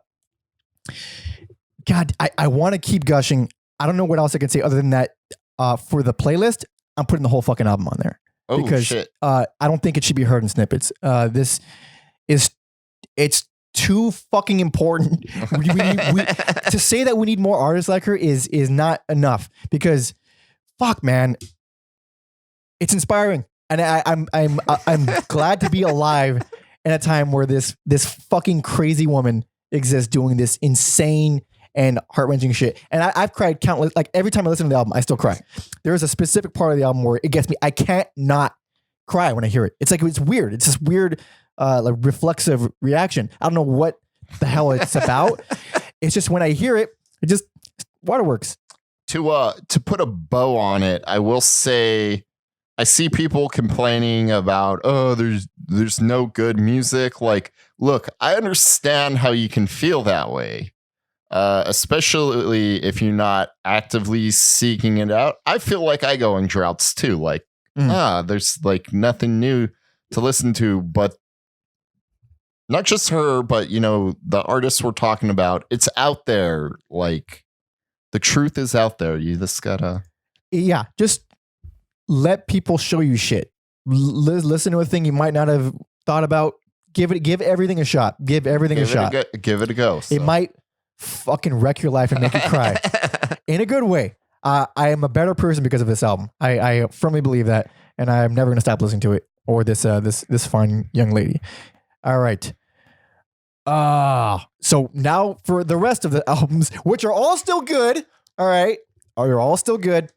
A: I want to keep gushing. I don't know what else I can say other than that. For the playlist, I'm putting the whole fucking album on there because
B: shit.
A: I don't think it should be heard in snippets. It's too fucking important. To say that we need more artists like her is not enough, because fuck man, it's inspiring, and I'm glad to be alive in a time where this fucking crazy woman exists doing this insane and heart-wrenching shit. And I've cried countless, like every time I listen to the album, I still cry. There is a specific part of the album where it gets me. I can't not cry when I hear it. It's like, it's weird. It's this weird, like reflexive reaction. I don't know what the hell it's about. It's just when I hear it, it just waterworks.
B: To put a bow on it, I will say, I see people complaining about, there's no good music. Like, look, I understand how you can feel that way. Especially if you're not actively seeking it out. I feel like I go in droughts too. Like, there's like nothing new to listen to, but not just her, but the artists we're talking about, it's out there. Like the truth is out there. You just gotta,
A: just let people show you shit. Listen to a thing you might not have thought about. Give everything a shot. Give everything a shot.
B: Give it a go. So.
A: It might fucking wreck your life and make you cry in a good way. I am a better person because of this album. I firmly believe that, and I'm never going to stop listening to it or this fine young lady. All right. So now for the rest of the albums, which are all still good. All right. You're all still good.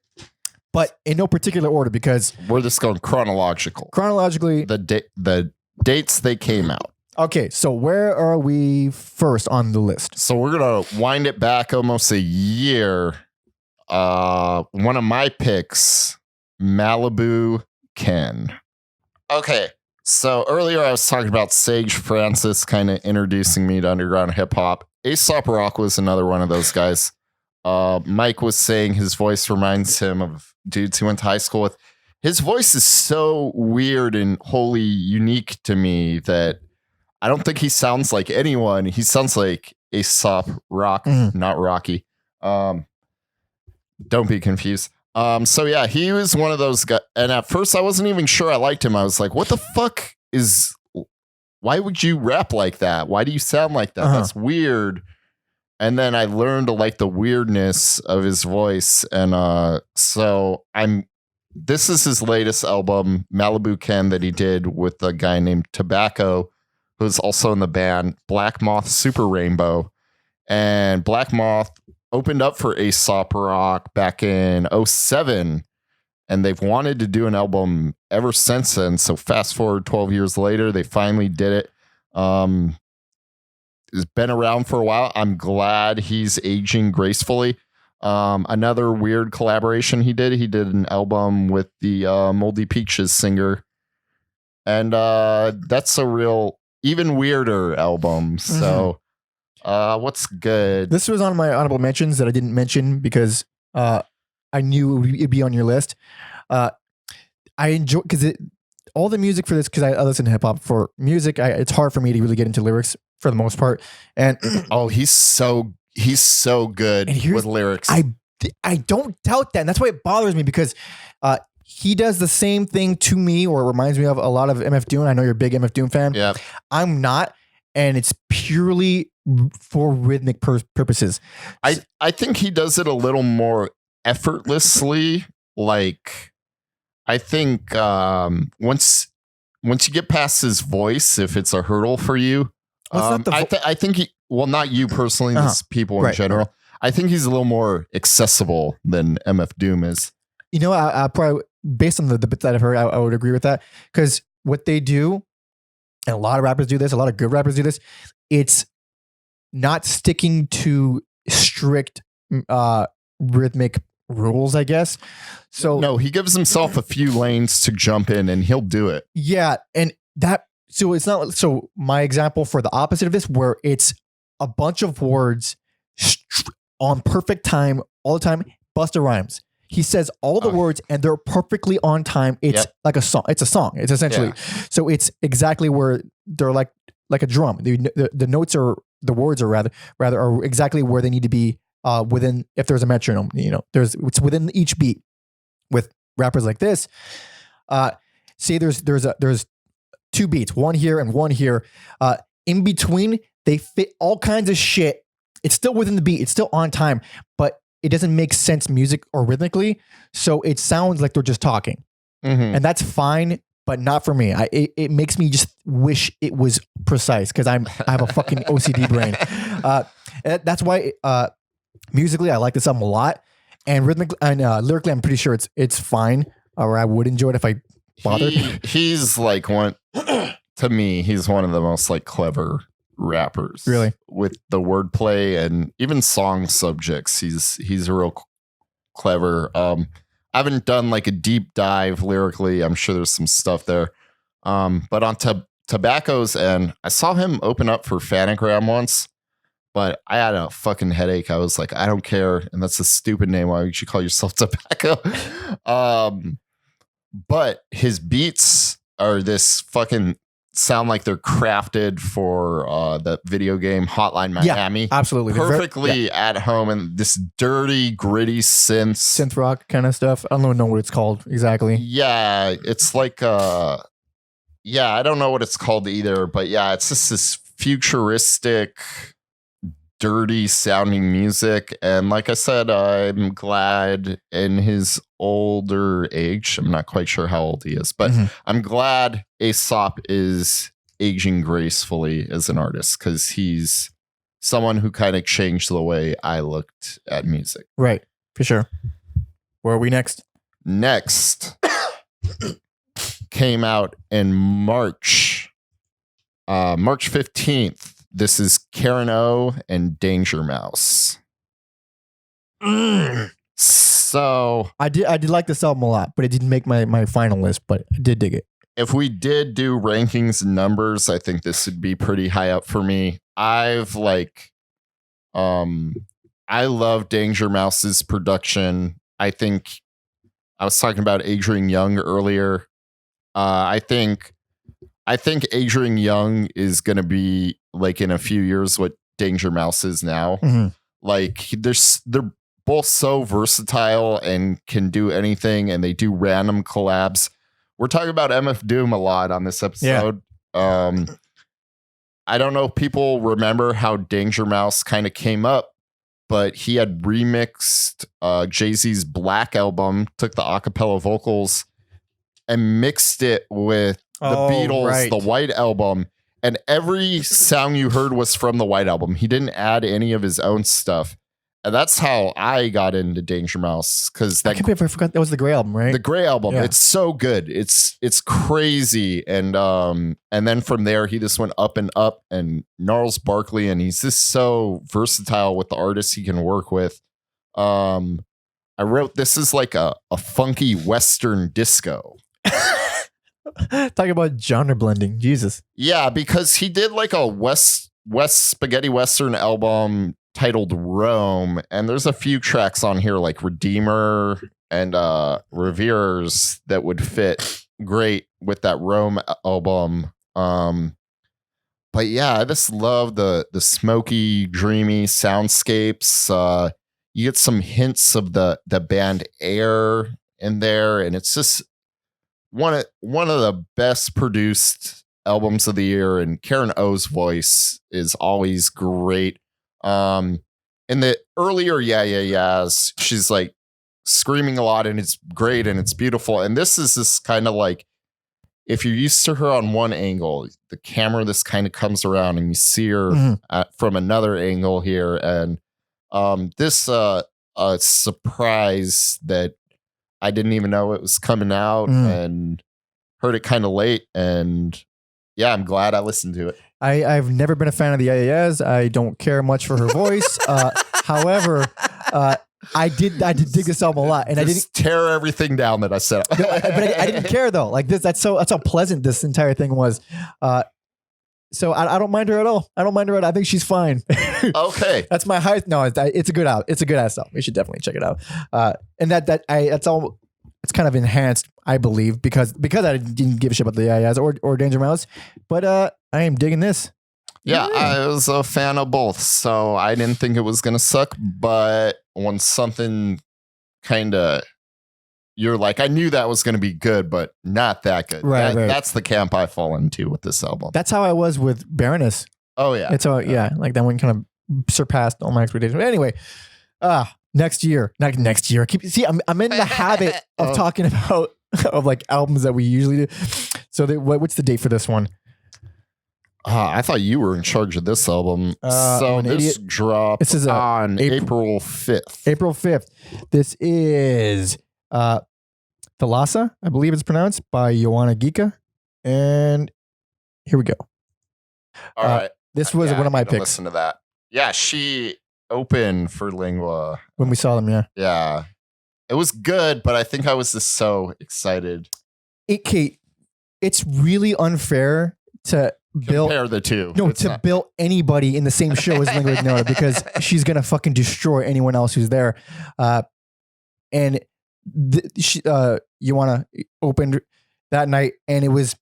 A: but in no particular order because
B: we're just going chronologically. The dates they came out.
A: Okay, so where are we first on the list?
B: So we're gonna wind it back almost a year. One of my picks, Malibu Ken. Okay, so earlier I was talking about Sage Francis kind of introducing me to underground hip hop. Aesop Rock was another one of those guys. Mike was saying his voice reminds him of dudes he went to high school with. His voice is so weird and wholly unique to me that I don't think he sounds like anyone. He sounds like Aesop Rock, not Rocky. Don't be confused. So yeah, he was one of those guys. And at first I wasn't even sure I liked him. I was like, what the fuck why would you rap like that? Why do you sound like that? That's weird. And then I learned to like the weirdness of his voice. And so this is his latest album, Malibu Ken, that he did with a guy named Tobacco, who's also in the band Black Moth Super Rainbow. And Black Moth opened up for Aesop Rock back in 2007. And they've wanted to do an album ever since then. So fast forward 12 years later, they finally did it. It's been around for a while. I'm glad he's aging gracefully. Another weird collaboration he did an album with the Moldy Peaches singer. And that's a real, even weirder album. So what's good?
A: This was on my honorable mentions that I didn't mention because I knew it'd be on your list. I enjoy because all the music for this, because I listen to hip hop for music. It's hard for me to really get into lyrics for the most part. And
B: he's so good with lyrics.
A: I don't doubt that. And that's why it bothers me because he does the same thing to me, or it reminds me of a lot of MF Doom. I know you're a big MF Doom fan.
B: Yeah.
A: I'm not. And it's purely for rhythmic purposes.
B: I think he does it a little more effortlessly. Like, I think once you get past his voice, if it's a hurdle for you, I think not you personally, just people in general. Right. I think he's a little more accessible than MF Doom is.
A: You know, I probably, based on the bits that I've heard, I would agree with that. Because what they do, and a lot of rappers do this, a lot of good rappers do this, it's not sticking to strict rhythmic rules, I guess. So
B: no, he gives himself a few lanes to jump in and he'll do it.
A: Yeah. And so it's not, so my example for the opposite of this, where it's a bunch of words on perfect time all the time, Busta Rhymes. He says all the words and they're perfectly on time. It's like a song. It's a song. It's essentially, so it's exactly where they're like a drum. The notes are, the words are rather are exactly where they need to be within, if there's a metronome, it's within each beat. With rappers like this, say there's two beats, one here and one here. In between, they fit all kinds of shit. It's still within the beat. It's still on time, but it doesn't make sense music or rhythmically. So it sounds like they're just talking. And that's fine, but not for me. It makes me just wish it was precise because I have a fucking OCD brain. That's why musically I like this album a lot, and rhythmically and lyrically I'm pretty sure it's fine, or I would enjoy it if I bothered.
B: He's like to me, he's one of the most like clever rappers,
A: really,
B: with the wordplay and even song subjects. He's real clever. I haven't done like a deep dive lyrically. I'm sure there's some stuff there. But on Tobacco's end, I saw him open up for Fanagram once, but I had a fucking headache. I was like, I don't care, and that's a stupid name. Why would you call yourself Tobacco? But his beats are this fucking sound like they're crafted for the video game Hotline Miami.
A: Yeah, absolutely.
B: Perfectly at home, and this dirty, gritty synth
A: rock kind of stuff. I don't know what it's called exactly.
B: Yeah, it's like I don't know what it's called either, but yeah, it's just this futuristic, dirty sounding music. And like I said, I'm glad in his older age, I'm not quite sure how old he is, but I'm glad Aesop is aging gracefully as an artist, because he's someone who kind of changed the way I looked at music.
A: Right, for sure. Where are we next?
B: Next came out in March 15th. This is Karen O and Danger Mouse. So
A: I did like this album a lot, but it didn't make my final list, but I did dig it.
B: If we did do rankings and numbers, I think this would be pretty high up for me. I love Danger Mouse's production. I think I was talking about Adrian Young earlier. I think Adrian Young is going to be like in a few years what Danger Mouse is now.
A: Mm-hmm.
B: Like they're both so versatile and can do anything, and they do random collabs. We're talking about MF Doom a lot on this episode. Yeah. I don't know if people remember how Danger Mouse kind of came up, but he had remixed Jay-Z's Black album, took the acapella vocals and mixed it with the Beatles, the White Album. And every sound you heard was from the White Album. He didn't add any of his own stuff. And that's how I got into Danger Mouse, because
A: I can't believe I forgot that was the Grey Album, right?
B: The Grey Album, yeah. It's so good. It's crazy, and then from there he just went up and up. And Gnarls Barkley, and he's just so versatile with the artists he can work with. I wrote this is like a funky Western disco.
A: Talking about genre blending, Jesus.
B: Yeah, because he did like a West Spaghetti Western album titled Rome, and there's a few tracks on here like Redeemer and Revere's that would fit great with that Rome album. But yeah, I just love the smoky, dreamy soundscapes. You get some hints of the band Air in there, and it's just one of the best produced albums of the year. And Karen O's voice is always great. In the earlier Yeah Yeah Yeahs, she's like screaming a lot, and it's great and it's beautiful. And this is this kind of like, if you're used to her on one angle, the camera this kind of comes around and you see her from another angle here. And this a surprise that I didn't even know it was coming out, and heard it kind of late. And yeah, I'm glad I listened to it.
A: I've never been a fan of the Yayas. I don't care much for her voice. However, I did dig this album a lot, and I didn't
B: tear everything down that I said.
A: But I didn't care though. Like this, that's how pleasant this entire thing was. So I don't mind her at all. I don't mind her at all. I think she's fine.
B: Okay,
A: that's my highest. No, it's a good album. It's a good ass album. You should definitely check it out. And that's all. It's kind of enhanced, I believe, because I didn't give a shit about the Yayas or Danger Mouse, but I am digging this.
B: Yeah, I was a fan of both, so I didn't think it was gonna suck. But when something kind of, you're like, I knew that was gonna be good, but not that good. Right. That's the camp I fall into with this album.
A: That's how I was with Baroness.
B: Oh yeah,
A: it's like that one kind of surpassed all my expectations. But anyway, next year. I'm in the habit of talking about of like albums that we usually do. So what's the date for this one?
B: I thought you were in charge of this album. So this dropped on April 5th.
A: April 5th. This is Thalassa, I believe it's pronounced, by Joanna Gika. And here we go.
B: All right.
A: This was one of my picks.
B: Listen to that. Yeah, she opened for Lingua.
A: When we saw them, yeah.
B: Yeah. It was good, but I think I was just so excited.
A: It's really unfair to
B: compare the two.
A: No, to bill anybody in the same show as Lingua Ignota, because she's gonna fucking destroy anyone else who's there. And Joanna opened that night, and it was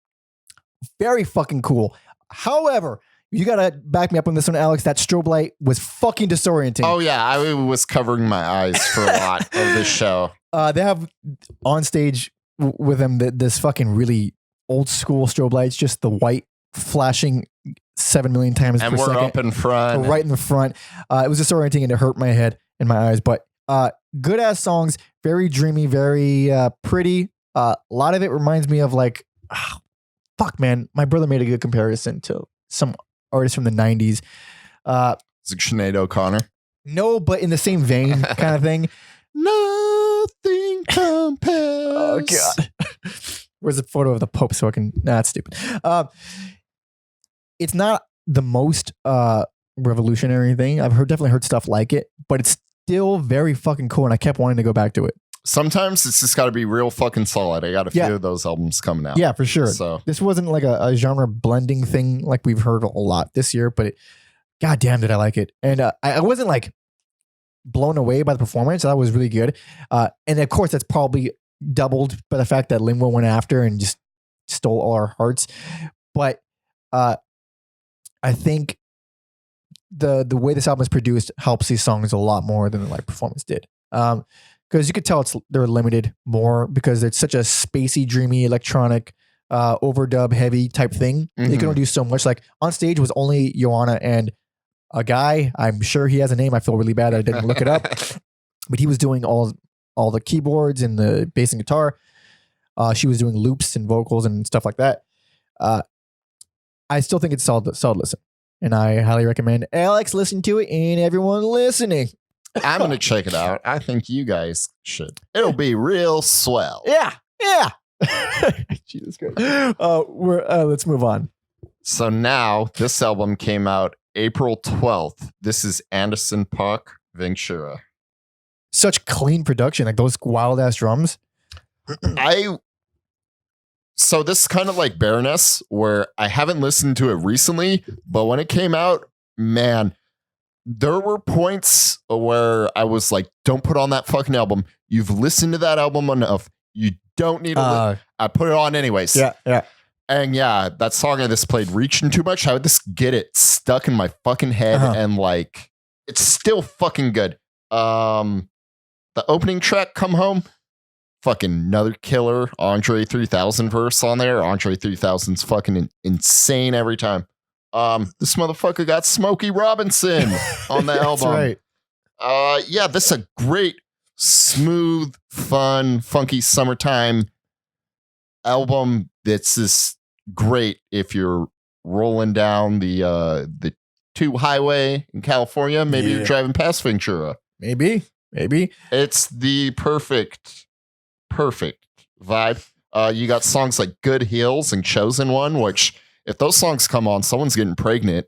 A: very fucking cool. However, you gotta back me up on this one, Alex. That strobe light was fucking disorienting.
B: Oh yeah, I was covering my eyes for a lot of this show.
A: They have on stage with them this fucking really old school strobe lights, just the white flashing 7 million times
B: and
A: per second.
B: And we're up in front.
A: Right in the front. It was disorienting, and it hurt my head and my eyes. But good ass songs, very dreamy, very pretty. A lot of it reminds me of like, fuck man, my brother made a good comparison to some artist from the 90s.
B: Is it Sinead O'Connor?
A: No, but in the same vein kind of thing.
B: Nothing comes Compass.
A: Oh God. Where's the photo of the Pope so I can? Nah, that's stupid. It's not the most revolutionary thing. I've definitely heard stuff like it, but it's still very fucking cool, and I kept wanting to go back to it.
B: Sometimes it's just got to be real fucking solid. I got a few of those albums coming out.
A: Yeah, for sure.
B: So
A: this wasn't like a genre blending thing like we've heard a lot this year, but God damn, did I like it. And I wasn't like blown away by the performance. That was really good. And of course, that's probably doubled by the fact that Lingua went after and just stole all our hearts. But I think the way this album is produced helps these songs a lot more than the live performance did. Because you could tell they're limited more because it's such a spacey, dreamy, electronic, overdub heavy type thing. Mm-hmm. You can only do so much. Like on stage was only Joanna and a guy. I'm sure he has a name. I feel really bad I didn't look it up, but he was doing all the keyboards and the bass and guitar. She was doing loops and vocals and stuff like that. I still think it's solid listen, and I highly recommend Alex listen to it and everyone listening.
B: I'm going to check it out. I think you guys should. It'll be real swell.
A: Yeah. Jesus Christ. Let's move on.
B: So now this album came out April 12th. This is Anderson .Paak Ventura.
A: Such clean production, like those wild ass drums.
B: So this is kind of like Baroness, where I haven't listened to it recently, but when it came out, man, there were points where I was like, don't put on that fucking album. You've listened to that album enough. You don't need to. I put it on anyways.
A: Yeah.
B: And yeah, that song I just played, Reaching Too Much, I would just get it stuck in my fucking head. And like, it's still fucking good. The opening track, Come Home, fucking another killer Andre 3000 verse on there. Andre 3000's fucking insane every time. This motherfucker got Smokey Robinson on the album.
A: That's
B: right. Yeah, this is a great, smooth, fun, funky summertime album. That's just great if you're rolling down the 2 highway in California. Maybe you're driving past Ventura.
A: Maybe.
B: It's the perfect vibe. You got songs like Good Heels and Chosen One, which if those songs come on, someone's getting pregnant.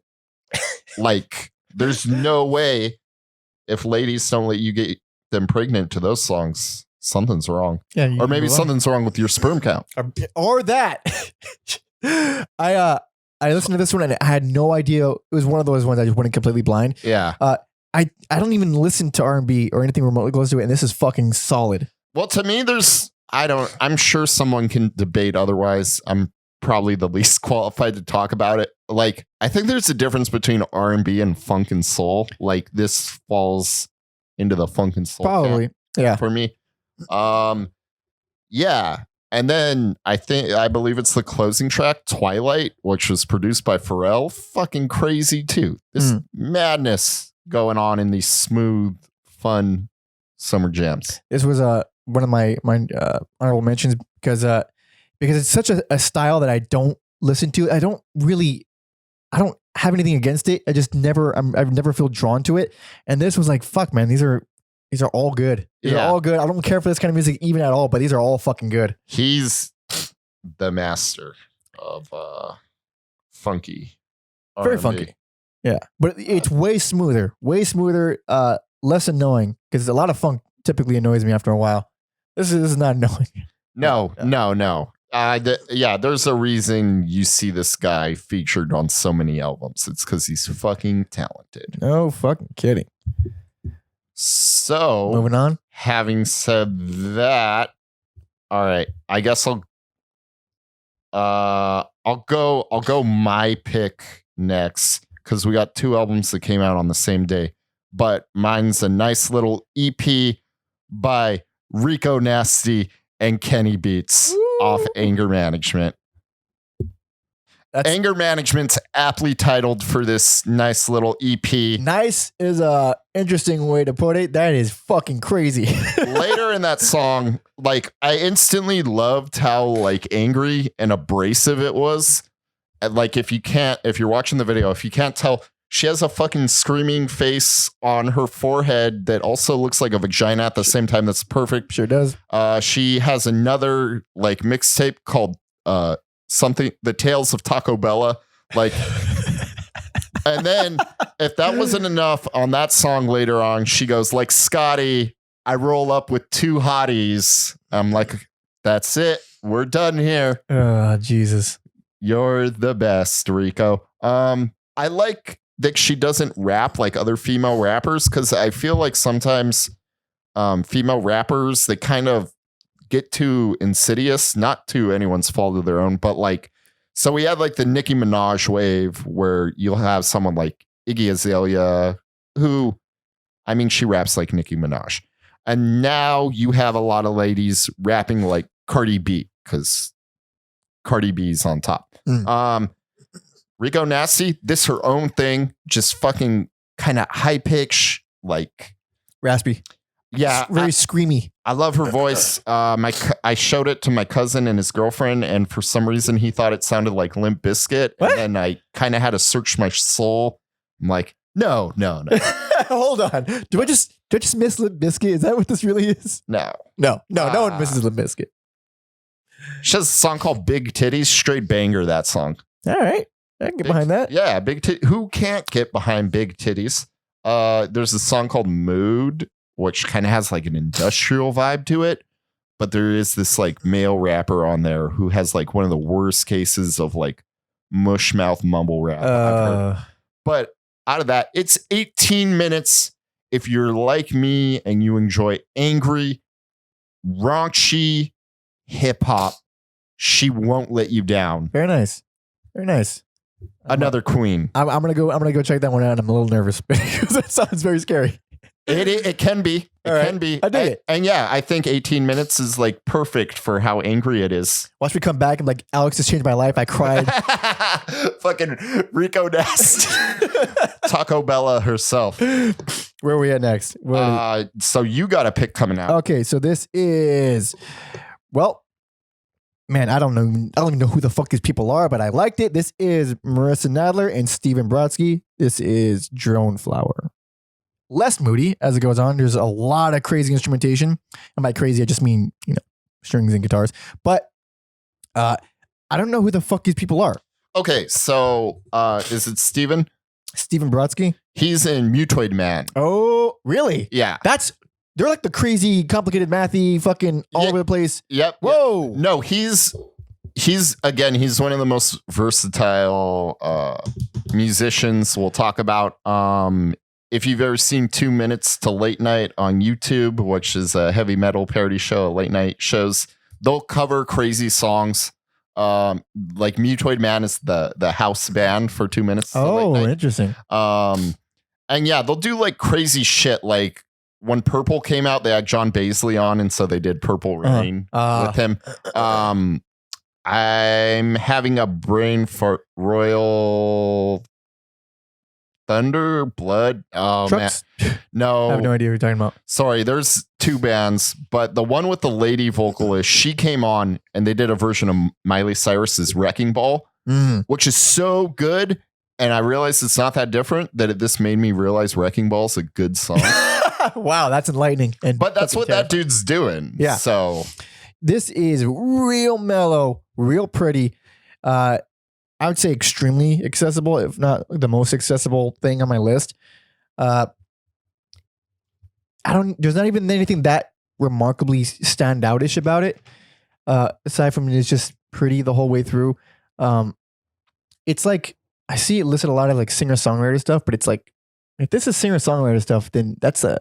B: Like, there's no way if ladies don't let you get them pregnant to those songs, something's wrong. Yeah, or maybe something's wrong with your sperm count.
A: Or that. I listened to this one and I had no idea. It was one of those ones I just went in completely blind.
B: Yeah.
A: I don't even listen to R&B or anything remotely close to it, and this is fucking solid.
B: Well, to me, I'm sure someone can debate otherwise. I'm probably the least qualified to talk about it. Like, I think there's a difference between R&B and funk and soul. Like, this falls into the funk and soul
A: probably camp, yeah,
B: for me. Yeah. And then I believe it's the closing track, Twilight, which was produced by Pharrell. Fucking crazy too. This madness going on in these smooth, fun summer jams.
A: This was one of my honorable mentions because it's such a style that I don't listen to. I don't have anything against it. I've never feel drawn to it. And this was like, fuck, man, these are all good. These are all good. I don't care for this kind of music even at all, but these are all fucking good.
B: He's the master of funky.
A: Very
B: R&B.
A: funky. Yeah. But it's way smoother, less annoying because a lot of funk typically annoys me after a while. This is not annoying.
B: No. There's a reason you see this guy featured on so many albums. It's because he's fucking talented.
A: No fucking kidding.
B: So
A: moving on.
B: Having said that, all right, I guess I'll go my pick next because we got 2 albums that came out on the same day. But mine's a nice little EP by Rico Nasty and Kenny Beats off Anger Management. Anger Management's aptly titled for this nice little EP.
A: Nice is a interesting way to put it. That is fucking crazy.
B: Later in that song, like, I instantly loved how like angry and abrasive it was. And like, if you're watching the video, if you can't tell, She has a fucking screaming face on her forehead that also looks like a vagina at the same time. That's perfect.
A: Sure does.
B: She has another like mixtape called something, The Tales of Taco Bella. Like, and then if that wasn't enough on that song later on, she goes like, Scotty, I roll up with 2 hotties. I'm like, that's it. We're done here.
A: Oh, Jesus.
B: You're the best, Rico. I like that she doesn't rap like other female rappers, because I feel like sometimes female rappers, they kind of get too insidious, not to anyone's fault of their own, but like, so we had like the Nicki Minaj wave where you'll have someone like Iggy Azalea, who, I mean, she raps like Nicki Minaj. And now you have a lot of ladies rapping like Cardi B, because Cardi B's on top. Rico Nasty, this her own thing, just fucking kind of high pitch, like
A: raspy.
B: Yeah,
A: very screamy.
B: I love her voice. I showed it to my cousin and his girlfriend, and for some reason he thought it sounded like Limp Bizkit.
A: What?
B: And then I kind of had to search my soul. I'm like, no.
A: Hold on. Do I just miss Limp Bizkit? Is that what this really is?
B: No
A: one misses Limp Bizkit.
B: She has a song called Big Titties, straight banger, that song.
A: All right. I can get behind that.
B: Yeah, big titties. Who can't get behind big titties? There's a song called Mood, which kind of has like an industrial vibe to it. But there is this like male rapper on there who has like one of the worst cases of like mush mouth mumble rap I've heard. But out of that, it's 18 minutes. If you're like me and you enjoy angry, raunchy hip hop, she won't let you down.
A: Very nice. Very nice.
B: Another queen.
A: I'm gonna go check that one out. I'm a little nervous because that sounds very scary.
B: It can be. It can be.
A: I dig it.
B: And yeah, I think 18 minutes is like perfect for how angry it is.
A: Watch me come back and like, Alex has changed my life. I cried.
B: Fucking Rico Nest. Taco Bella herself.
A: Where are we at next?
B: So you got a pick coming out.
A: Okay, so this is, well, man, I don't even know who the fuck these people are, but I liked it. This is Marissa Nadler and Steven Brodsky. This is Drone Flower. Less moody as it goes on. There's a lot of crazy instrumentation. And by crazy, I just mean, strings and guitars. But I don't know who the fuck these people are.
B: Okay, so is it Steven
A: Brodsky?
B: He's in Mutoid Man.
A: Oh, really?
B: Yeah.
A: They're like the crazy, complicated, mathy, fucking all over the place.
B: Yep.
A: Whoa.
B: Yep. No, he's one of the most versatile musicians we'll talk about. If you've ever seen 2 Minutes to Late Night on YouTube, which is a heavy metal parody show, late night shows, they'll cover crazy songs. Like Mutoid Man is the house band for 2 Minutes.
A: Oh, interesting.
B: And yeah, they'll do like crazy shit. Like when Purple came out, they had John Baisley on, and so they did Purple Rain with him. I'm having a brain for Royal Thunder Blood. Oh
A: Trucks?
B: Man, no,
A: I have no idea what you're talking about.
B: Sorry, there's 2 bands, but the one with the lady vocalist, she came on and they did a version of Miley Cyrus's Wrecking Ball, which is so good. And I realized it's not that different. This made me realize Wrecking Ball is a good song.
A: Wow, that's enlightening.
B: But that's what that dude's doing.
A: Yeah.
B: So
A: this is real mellow, real pretty. I would say extremely accessible, if not the most accessible thing on my list. There's not even anything that remarkably standoutish about it. Aside from it's just pretty the whole way through. It's like, I see it listed a lot of like singer-songwriter stuff, but it's like, if this is singer-songwriter stuff, then that's a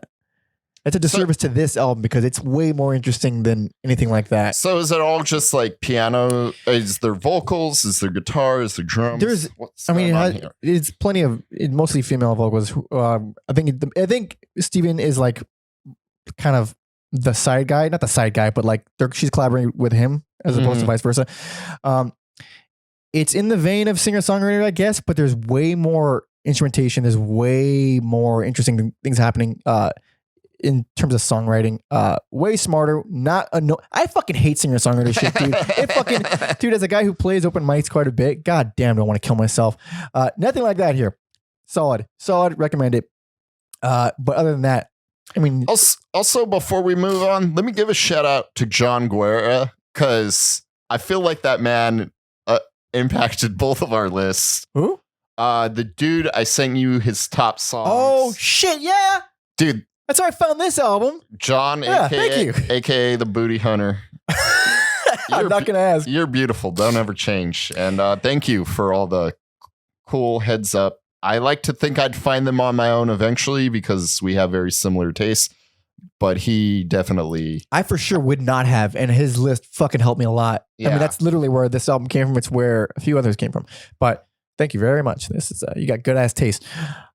A: disservice to this album because it's way more interesting than anything like that.
B: So is it all just like piano? Is there vocals? Is there guitar? Is there drums?
A: It's plenty of mostly female vocals. I think Steven is like kind of the side guy, not the side guy, but like she's collaborating with him as opposed to vice versa. It's in the vein of singer-songwriter, I guess, but there's way more instrumentation. There's way more interesting things happening in terms of songwriting. Way smarter. I fucking hate singer-songwriter shit, dude. Dude, as a guy who plays open mics quite a bit, god damn, do I want to kill myself. Nothing like that here. solid, recommend it. But other than that, I mean,
B: also before we move on, let me give a shout out to John Guerra, because I feel like that man impacted both of our lists.
A: Who?
B: The dude I sent you his top songs.
A: Oh shit, yeah,
B: dude.
A: That's how I found this album.
B: John, aka the Booty Hunter.
A: I'm not gonna ask.
B: You're beautiful. Don't ever change. And thank you for all the cool heads up. I like to think I'd find them on my own eventually because we have very similar tastes. But he definitely...
A: I for sure would not have, and his list fucking helped me a lot. Yeah. I mean, that's literally where this album came from. It's where a few others came from. But thank you very much. This is you got good ass taste.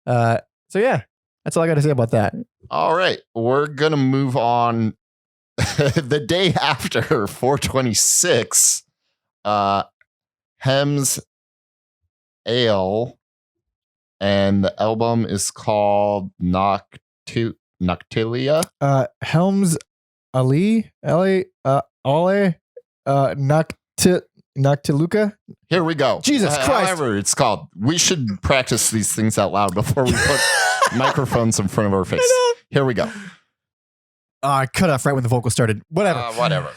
A: So yeah, that's all I got to say about that.
B: All right, we're gonna move on. The day after 426, Hems Ale, and the album is called Noctilia.
A: Helms Ali Noctiluca.
B: Here we go.
A: Jesus Christ.
B: However, it's called. We should practice these things out loud before we put microphones in front of our face. Here we go.
A: I cut off right when the vocal started. Whatever.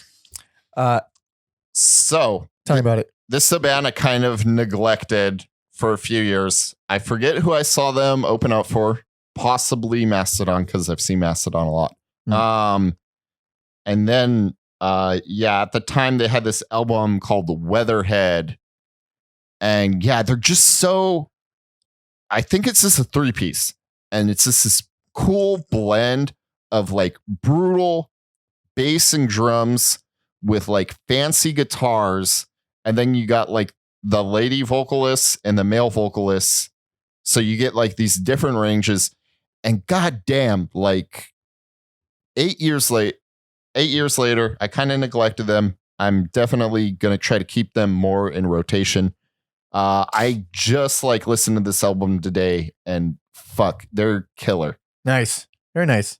B: So
A: tell me about it.
B: This is a band I kind of neglected for a few years. I forget who I saw them open up for. Possibly Mastodon, because I've seen Mastodon a lot. And then at the time they had this album called Weatherhead. And yeah, they're just so, I think it's just a 3-piece. And it's just this cool blend of like brutal bass and drums with like fancy guitars. And then you got like the lady vocalists and the male vocalists. So you get like these different ranges. And goddamn, like 8 years later, I kind of neglected them. I'm definitely going to try to keep them more in rotation. I just like listened to this album today and fuck, they're killer.
A: Nice. Very nice.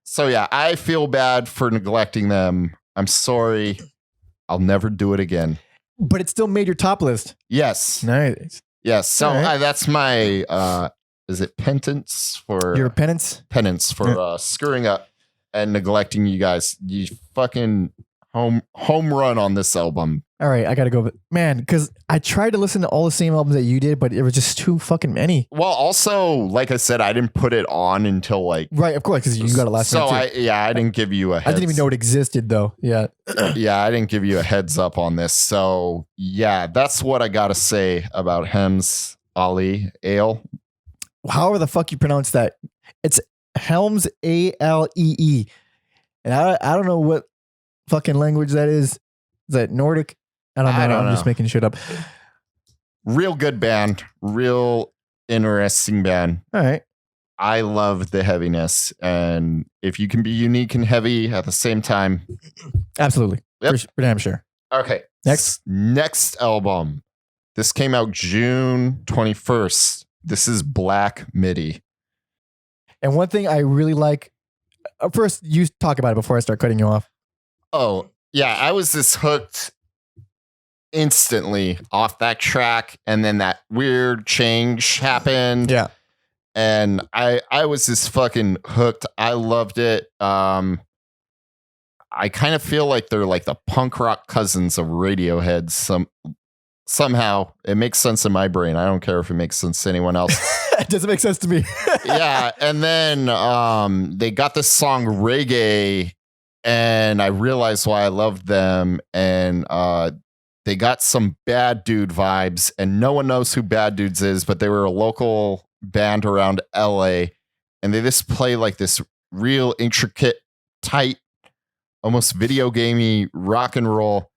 B: So yeah, I feel bad for neglecting them. I'm sorry. I'll never do it again.
A: But it still made your top list.
B: Yes.
A: Nice.
B: Yes. So right. That's my, is it penance for...
A: Your penance?
B: Penance for screwing up and neglecting you guys. You fucking home run on this album.
A: All right, I gotta go. Man, because I tried to listen to all the same albums that you did, but it was just too fucking many.
B: Well, also, like I said, I didn't put it on until like...
A: Right, of course, because you got it last
B: night.
A: So
B: I didn't give you a heads.
A: I didn't even know it existed, though. Yeah.
B: Yeah, I didn't give you a heads up on this. So, yeah, that's what I gotta say about Hems Ali Ale.
A: However the fuck you pronounce that. It's Helms Alee. And I don't know what fucking language that is. Is that Nordic? I don't know. I'm just making shit up.
B: Real good band. Real interesting band.
A: All right.
B: I love the heaviness. And if you can be unique and heavy at the same time.
A: Absolutely. Yep. For damn sure.
B: Okay. Next album. This came out June 21st. This is Black Midi.
A: And one thing I really like. First, you talk about it before I start cutting you off.
B: Oh, yeah. I was just hooked instantly off that track, and then that weird change happened.
A: Yeah.
B: And I was just fucking hooked. I loved it. I kind of feel like they're like the punk rock cousins of Radiohead. Somehow it makes sense in my brain. I don't care if it makes sense to anyone else.
A: It doesn't make sense to me.
B: Yeah. And then they got this song Reggae, and I realized why I loved them. And they got some Bad Dude vibes, and no one knows who Bad Dudes is, but they were a local band around LA, and they just play like this real intricate, tight, almost video gamey rock and roll.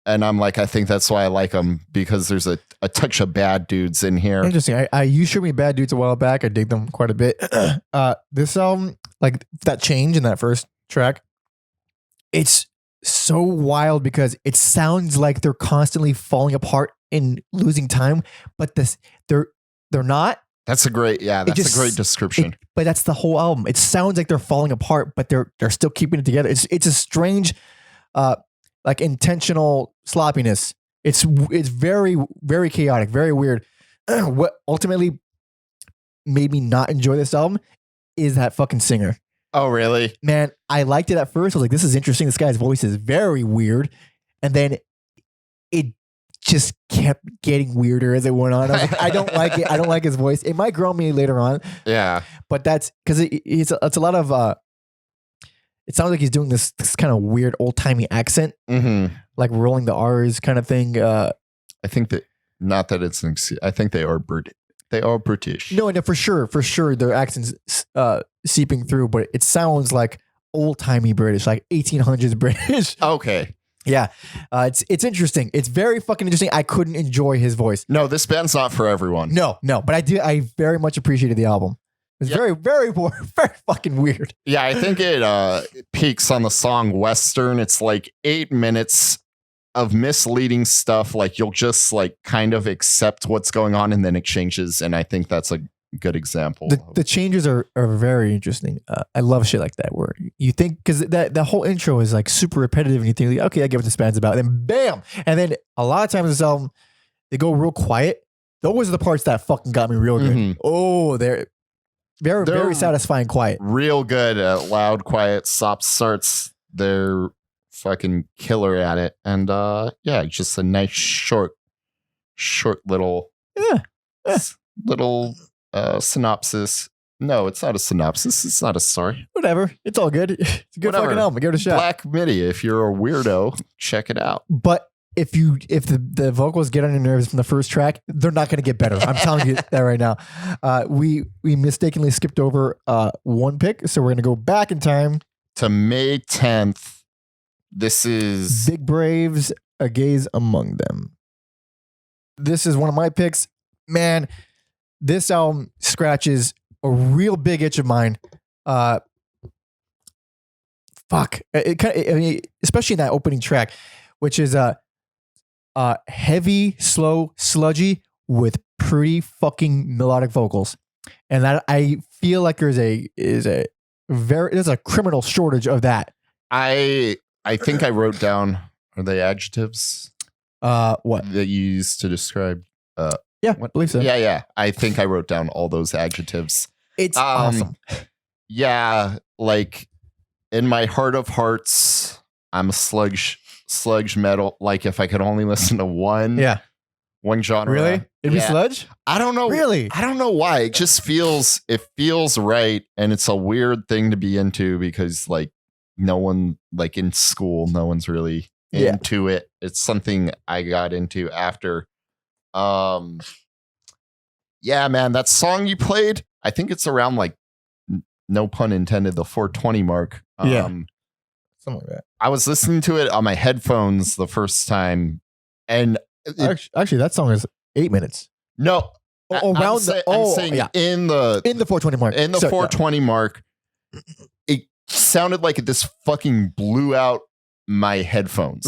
B: And I'm like, I think that's why I like them, because there's a touch of Bad Dudes in here.
A: Interesting. You showed me Bad Dudes a while back. I dig them quite a bit. This album, like that change in that first track, it's so wild because it sounds like they're constantly falling apart and losing time, but they're not.
B: That's a great description.
A: But that's the whole album. It sounds like they're falling apart, but they're still keeping it together. It's a strange, like intentional sloppiness. It's very, very chaotic, very weird. What ultimately made me not enjoy this album is that fucking singer.
B: Oh, really?
A: Man, I liked it at first. I was like, this is interesting. This guy's voice is very weird. And then it just kept getting weirder as it went on. I was like, I don't like it. I don't like his voice. It might grow on me later on.
B: Yeah.
A: But that's because it's a lot of, it sounds like he's doing this kind of weird old timey accent, like rolling the R's kind of thing.
B: I think that, not that it's, I think they are British.
A: No, for sure, their accents seeping through, but it sounds like old timey British, like 1800s British.
B: Okay.
A: Yeah, it's interesting. It's very fucking interesting. I couldn't enjoy his voice.
B: No, this band's not for everyone.
A: No, but I very much appreciated the album. It's very, very, very fucking weird.
B: Yeah, I think it peaks on the song Western. It's like 8 minutes of misleading stuff. Like you'll just like kind of accept what's going on and then it changes. And I think that's a good example.
A: The changes are very interesting. I love shit like that where you think, because that whole intro is like super repetitive and you think, like, okay, I get what this band's about. And then bam. And then a lot of times this album, they go real quiet. Those are the parts that fucking got me real good. Oh, they're very satisfying quiet.
B: Real good at loud, quiet, stop starts. They're fucking killer at it. And yeah, just a nice short little little synopsis. No, it's not a synopsis. It's not a story.
A: Whatever. It's all good. It's a good fucking album. Give it a shot.
B: Black MIDI. If you're a weirdo, check it out.
A: But if the vocals get on your nerves from the first track, they're not going to get better. I'm telling you that right now. We mistakenly skipped over one pick, so we're going to go back in time
B: to May 10th. This is
A: Big Braves, A Gaze Among Them. This is one of my picks. Man, this album scratches a real big itch of mine. Especially in that opening track, which is heavy, slow, sludgy with pretty fucking melodic vocals, and that I feel like there's a criminal shortage of that.
B: I think I wrote down, are they adjectives?
A: What
B: that you used to describe?
A: Yeah, I believe so.
B: Yeah. I think I wrote down all those adjectives.
A: It's awesome.
B: Yeah, like in my heart of hearts, I'm a sludge metal. Like if I could only listen to one genre.
A: Really? It'd be sludge?
B: I don't know.
A: Really?
B: I don't know why. It just feels right. And it's a weird thing to be into because like no one, like in school, no one's really into it. It's something I got into after. Yeah, man, that song you played, I think it's around like, no pun intended, the 420 mark.
A: Something like that.
B: I was listening to it on my headphones the first time, and
A: actually, that song is 8 minutes.
B: No,
A: in the 420 mark.
B: In the 420 mark, it sounded like it just fucking blew out my headphones.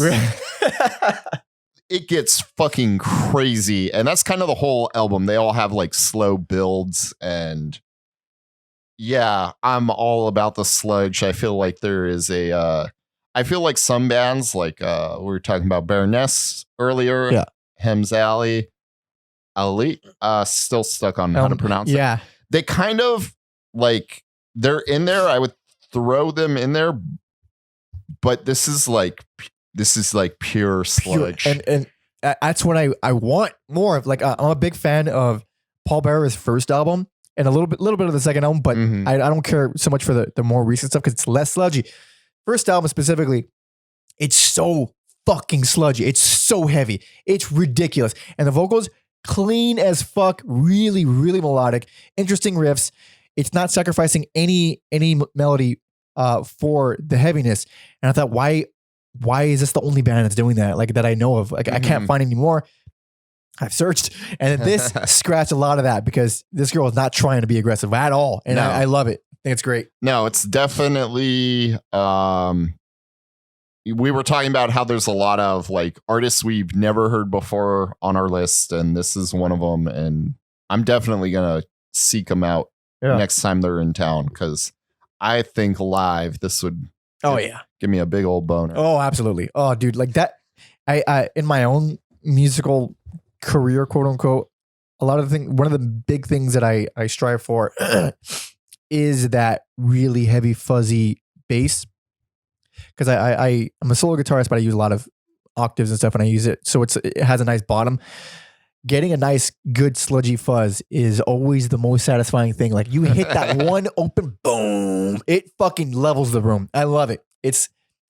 B: It gets fucking crazy, and that's kind of the whole album. They all have like slow builds, and yeah, I'm all about the sludge. I feel like there is I feel like some bands, like we were talking about Baroness earlier, Hems Alley, still stuck on how to pronounce it.
A: Yeah,
B: they kind of like they're in there. I would throw them in there, but this is like pure sludge,
A: and that's what I want more of. Like I'm a big fan of Paul Bearer's first album and a little bit of the second album, but I don't care so much for the more recent stuff because it's less sludgy. First album specifically, it's so fucking sludgy. It's so heavy. It's ridiculous, and the vocals clean as fuck. Really, really melodic. Interesting riffs. It's not sacrificing any melody for the heaviness. And I thought, why is this the only band that's doing that? Like that I know of. Like I can't find any more. I've searched, and this scratched a lot of that because this girl is not trying to be aggressive at all, and I love it. I think it's great.
B: No, it's definitely. We were talking about how there's a lot of like artists we've never heard before on our list, and this is one of them. And I'm definitely gonna seek them out next time they're in town because I think live this would. Give me a big old boner.
A: Oh, absolutely. Oh, dude, like that. I in my own musical career, quote unquote, lot of one of the big things that I strive for is that really heavy fuzzy bass. Because I'm a solo guitarist, but I use a lot of octaves and stuff when I use it. So it has a nice bottom. Getting a nice, good sludgy fuzz is always the most satisfying thing. Like you hit that one open, boom, it fucking levels the room. I love it.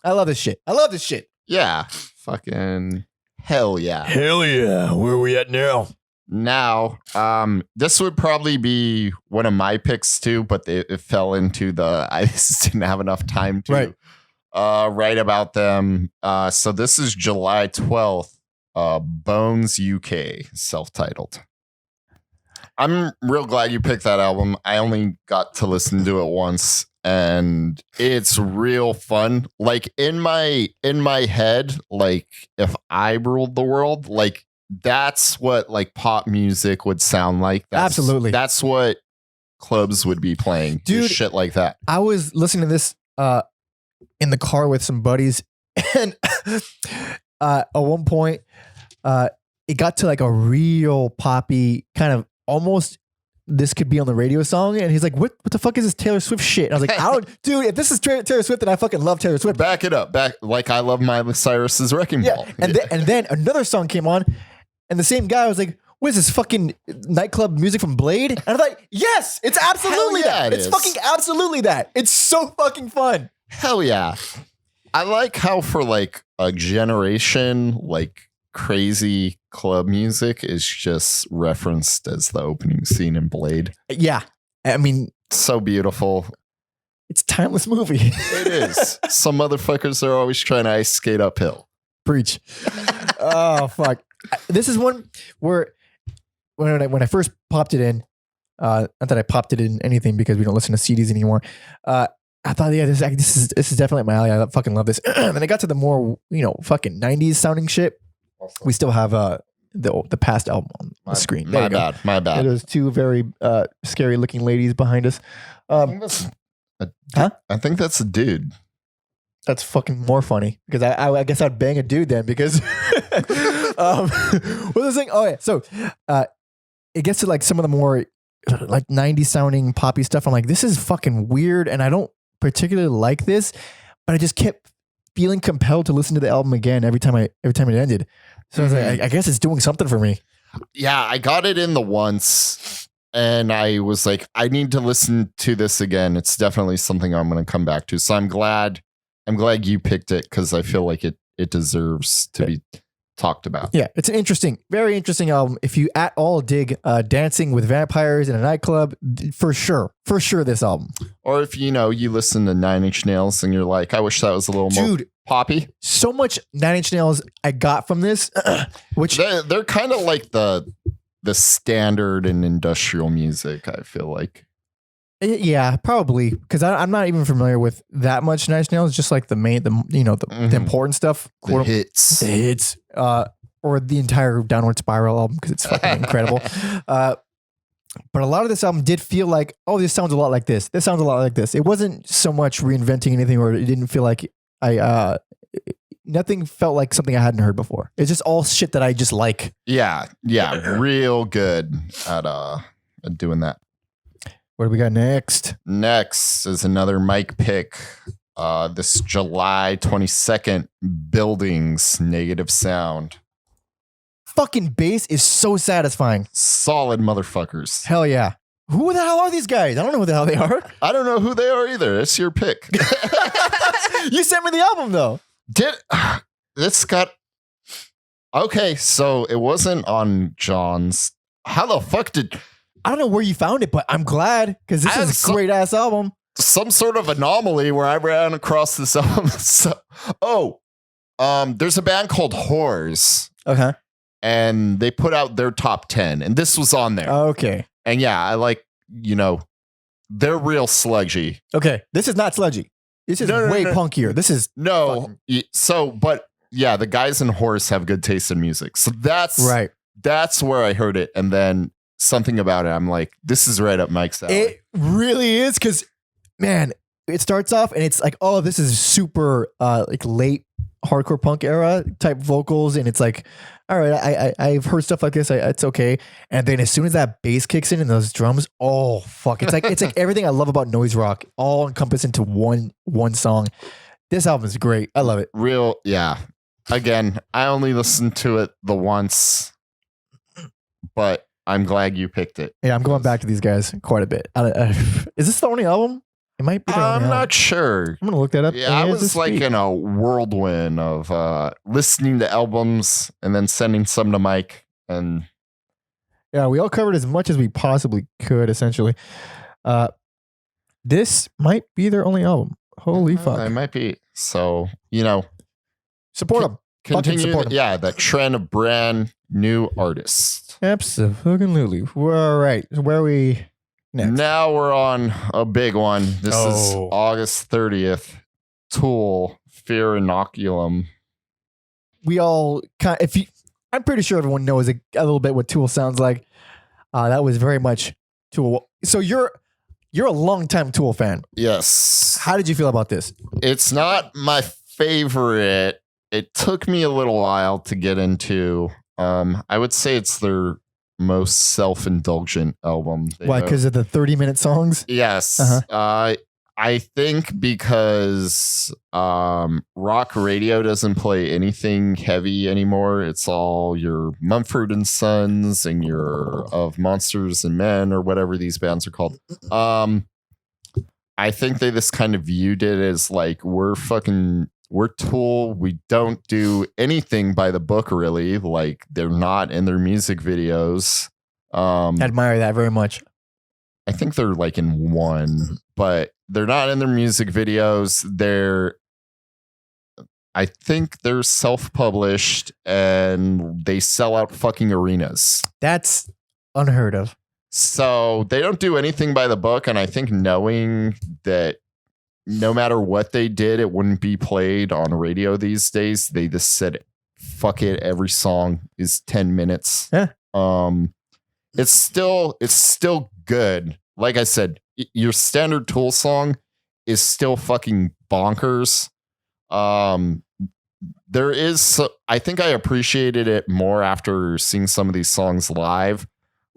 A: I love this shit. I love this shit.
B: Yeah. Fucking hell yeah.
A: Hell yeah. Where are we at now?
B: Now, this would probably be one of my picks too, but it fell into I just didn't have enough time to write about them. So this is July 12th, Bones UK, self-titled. I'm real glad you picked that album. I only got to listen to it once, and it's real fun. Like in my head, like if I ruled the world, like that's what like pop music would sound like.
A: Absolutely. That's
B: what clubs would be playing.
A: Dude,
B: shit like that.
A: I was listening to this in the car with some buddies, and at one point it got to like a real poppy kind of almost this could be on the radio song, and he's like, what the fuck is this Taylor Swift shit? And I was like, dude, if this is Taylor Swift, then I fucking love Taylor Swift.
B: Back it up. Like I love Miley Cyrus's Wrecking Ball.
A: And then another song came on, and the same guy was like, what is this fucking nightclub music from Blade? And I was like, yes, it's absolutely that. It's fucking absolutely that. It's so fucking fun.
B: Hell yeah. I like how for like a generation, like crazy club music is just referenced as the opening scene in Blade.
A: Yeah. I mean,
B: so beautiful.
A: It's a timeless movie.
B: It is. Some motherfuckers are always trying to ice skate uphill.
A: Preach. Oh, fuck. This is one where when I first popped it in, not that I popped it in anything because we don't listen to CDs anymore. I thought, yeah, this is definitely my alley. I fucking love this. And then I got to the more, fucking 90s sounding shit. Awesome. We still have the past album on the screen.
B: My bad.
A: There's two very scary looking ladies behind us.
B: I think that's a dude.
A: That's fucking more funny because I guess I'd bang a dude then because what was I saying? Oh yeah, so it gets to like some of the more like 90s sounding poppy stuff. I'm like, this is fucking weird, and I don't particularly like this, but I just kept feeling compelled to listen to the album again every time it ended. So I was like, I guess it's doing something for me.
B: Yeah, I got it in the once, and I was like, I need to listen to this again. It's definitely something I'm going to come back to. So I'm glad you picked it because I feel like it deserves to be talked about.
A: Yeah, it's an very interesting album. If you at all dig dancing with vampires in a nightclub, for sure this album.
B: Or if you listen to Nine Inch Nails and you're like, I wish that was a little more poppy.
A: So much Nine Inch Nails I got from this, which
B: they're kind of like the standard in industrial music. I feel like.
A: Yeah, probably because I'm not even familiar with that much Nine Inch Nails. Just like the important stuff,
B: the hits,
A: or the entire Downward Spiral album because it's fucking incredible. But a lot of this album did feel like, oh, this sounds a lot like this. This sounds a lot like this. It wasn't so much reinventing anything, or it didn't feel like nothing felt like something I hadn't heard before. It's just all shit that I just like.
B: Yeah, real good at doing that.
A: What do we got next?
B: Next is another Mike pick. This July 22nd, Buildings, Negative Sound.
A: Fucking bass is so satisfying.
B: Solid motherfuckers.
A: Hell yeah. Who the hell are these guys? I don't know who the hell they are.
B: I don't know who they are either. It's your pick.
A: You sent me the album though.
B: Okay, so it wasn't on John's. How the fuck did...
A: I don't know where you found it, but I'm glad because this is a great ass album.
B: Some sort of anomaly where I ran across this album. There's a band called Whores.
A: Okay.
B: And they put out their top 10, and this was on there.
A: Okay.
B: And yeah, I like, they're real sludgy.
A: Okay. This is not sludgy. This is way punkier. This is
B: but yeah, the guys in Whores have good taste in music. So that's right. That's where I heard it, and then something about it, I'm like, this is right up Mike's alley.
A: It really is because, man, it starts off and it's like, oh, this is super like late hardcore punk era type vocals, and it's like, all right, I've heard stuff like this, it's okay. And then as soon as that bass kicks in and those drums, oh fuck, it's like everything I love about noise rock all encompassed into one song. This album is great. I love it.
B: Yeah. Again, I only listened to it the once, but I'm glad you picked it.
A: Yeah, I'm going back to these guys quite a bit. Is this the only album? It might be.
B: I'm not sure.
A: I'm gonna look that up.
B: Yeah, I was like in a whirlwind of listening to albums and then sending some to Mike. And
A: yeah, we all covered as much as we possibly could. Essentially, this might be their only album. Holy fuck!
B: It might be. So
A: support them.
B: Continue. That trend of brand new artists.
A: Absolutely. All right. Where are we next?
B: Now we're on a big one. This is August 30th. Tool, Fear Inoculum.
A: We all I'm pretty sure everyone knows a little bit what Tool sounds like. That was very much Tool. So you're a longtime Tool fan.
B: Yes.
A: How did you feel about this?
B: It's not my favorite. It took me a little while to get into. I would say it's their most self-indulgent album.
A: Why? Because of the 30-minute songs?
B: Yes. Uh-huh. I think because rock radio doesn't play anything heavy anymore. It's all your Mumford and Sons and your Of Monsters and Men or whatever these bands are called. I think they just kind of viewed it as like, we're Tool. We don't do anything by the book, really. Like, they're not in their music videos.
A: I admire that very much.
B: I think they're like in one, but they're not in their music videos. I think they're self-published and they sell out fucking arenas.
A: That's unheard of.
B: So they don't do anything by the book. And I think knowing that no matter what they did, it wouldn't be played on radio these days. They just said, fuck it. Every song is 10 minutes.
A: Yeah.
B: It's still good. Like I said, your standard Tool song is still fucking bonkers. I think I appreciated it more after seeing some of these songs live.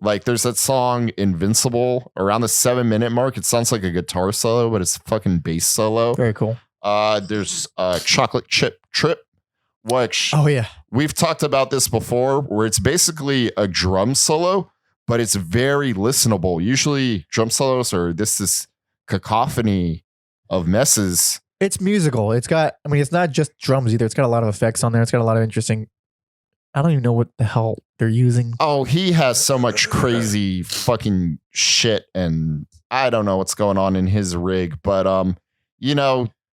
B: Like, there's that song Invincible around the 7-minute mark. It sounds like a guitar solo, but it's fucking bass solo.
A: Very cool.
B: There's Chocolate Chip Trip, which we've talked about this before, where it's basically a drum solo, but it's very listenable. Usually drum solos are this cacophony of messes.
A: It's musical. It's not just drums either. It's got a lot of effects on there. It's got a lot of interesting. I don't even know what the hell they're using.
B: Oh, he has so much crazy fucking shit, and I don't know what's going on in his rig, but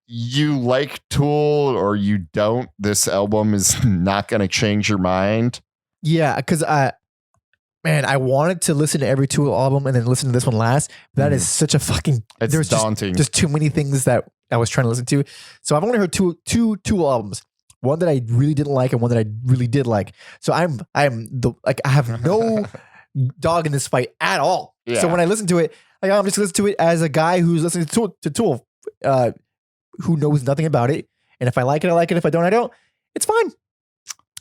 B: you like Tool or you don't, this album is not going to change your mind.
A: Yeah, because I wanted to listen to every Tool album and then listen to this one last. That is such a fucking...
B: It's daunting.
A: Just too many things that I was trying to listen to. So I've only heard two Tool albums. One that I really didn't like and one that I really did like. So I have no dog in this fight at all. Yeah. So when I listen to it, I'm just listening to it as a guy who's listening to Tool, who knows nothing about it. And if I like it, I like it. If I don't, I don't. It's fine.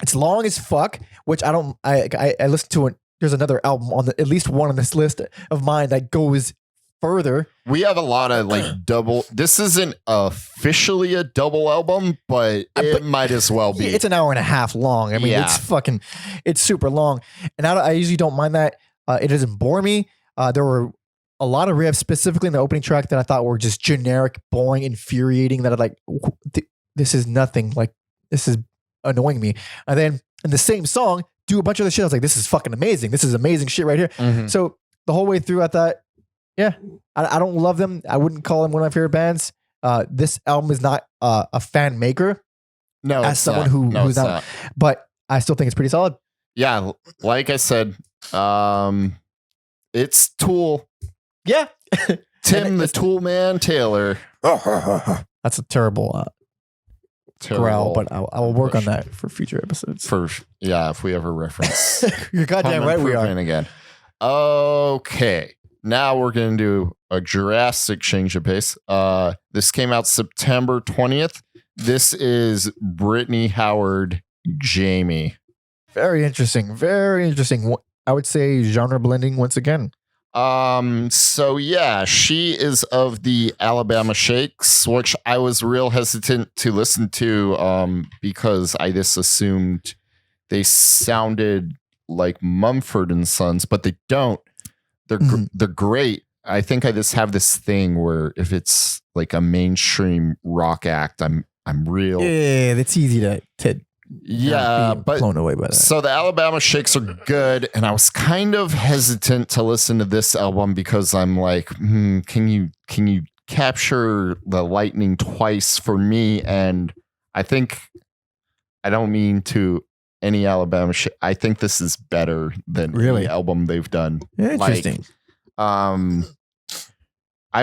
A: It's long as fuck, which I don't. I listen to it. There's another album at least one on this list of mine that goes further.
B: We have a lot of double. This isn't officially a double album, but it might as well be.
A: It's an hour and a half long. I mean, it's super long. And I usually don't mind that. It doesn't bore me. There were a lot of riffs, specifically in the opening track, that I thought were just generic, boring, infuriating, that I'm like, this is nothing. Like, this is annoying me. And then in the same song, do a bunch of other shit. I was like, this is fucking amazing. This is amazing shit right here. Mm-hmm. So the whole way through, I thought, yeah, I don't love them. I wouldn't call them one of my favorite bands. This album is not a fan maker.
B: No,
A: as someone who's not. But I still think it's pretty solid.
B: Yeah, like I said, it's Tool.
A: Yeah,
B: Tim the Tool Man Taylor.
A: That's a terrible growl, but I'll work on that for future episodes.
B: If we ever reference.
A: You're goddamn right we are.
B: Again. Okay. now we're going to do a drastic change of pace. This came out September 20th. This is Brittany Howard, Jamie.
A: Very interesting. Very interesting. I would say genre blending once again.
B: So yeah, she is of the Alabama Shakes, which I was real hesitant to listen to, because I just assumed they sounded like Mumford and Sons, but they don't. They're great. I think I just have this thing where if it's like a mainstream rock act, I'm real.
A: Yeah, it's easy to
B: but
A: blown away by that.
B: So the Alabama Shakes are good, and I was kind of hesitant to listen to this album because I'm like, can you capture the lightning twice for me? And I think I don't mean to any Alabama shit. I think this is better than any album they've done.
A: Interesting.
B: I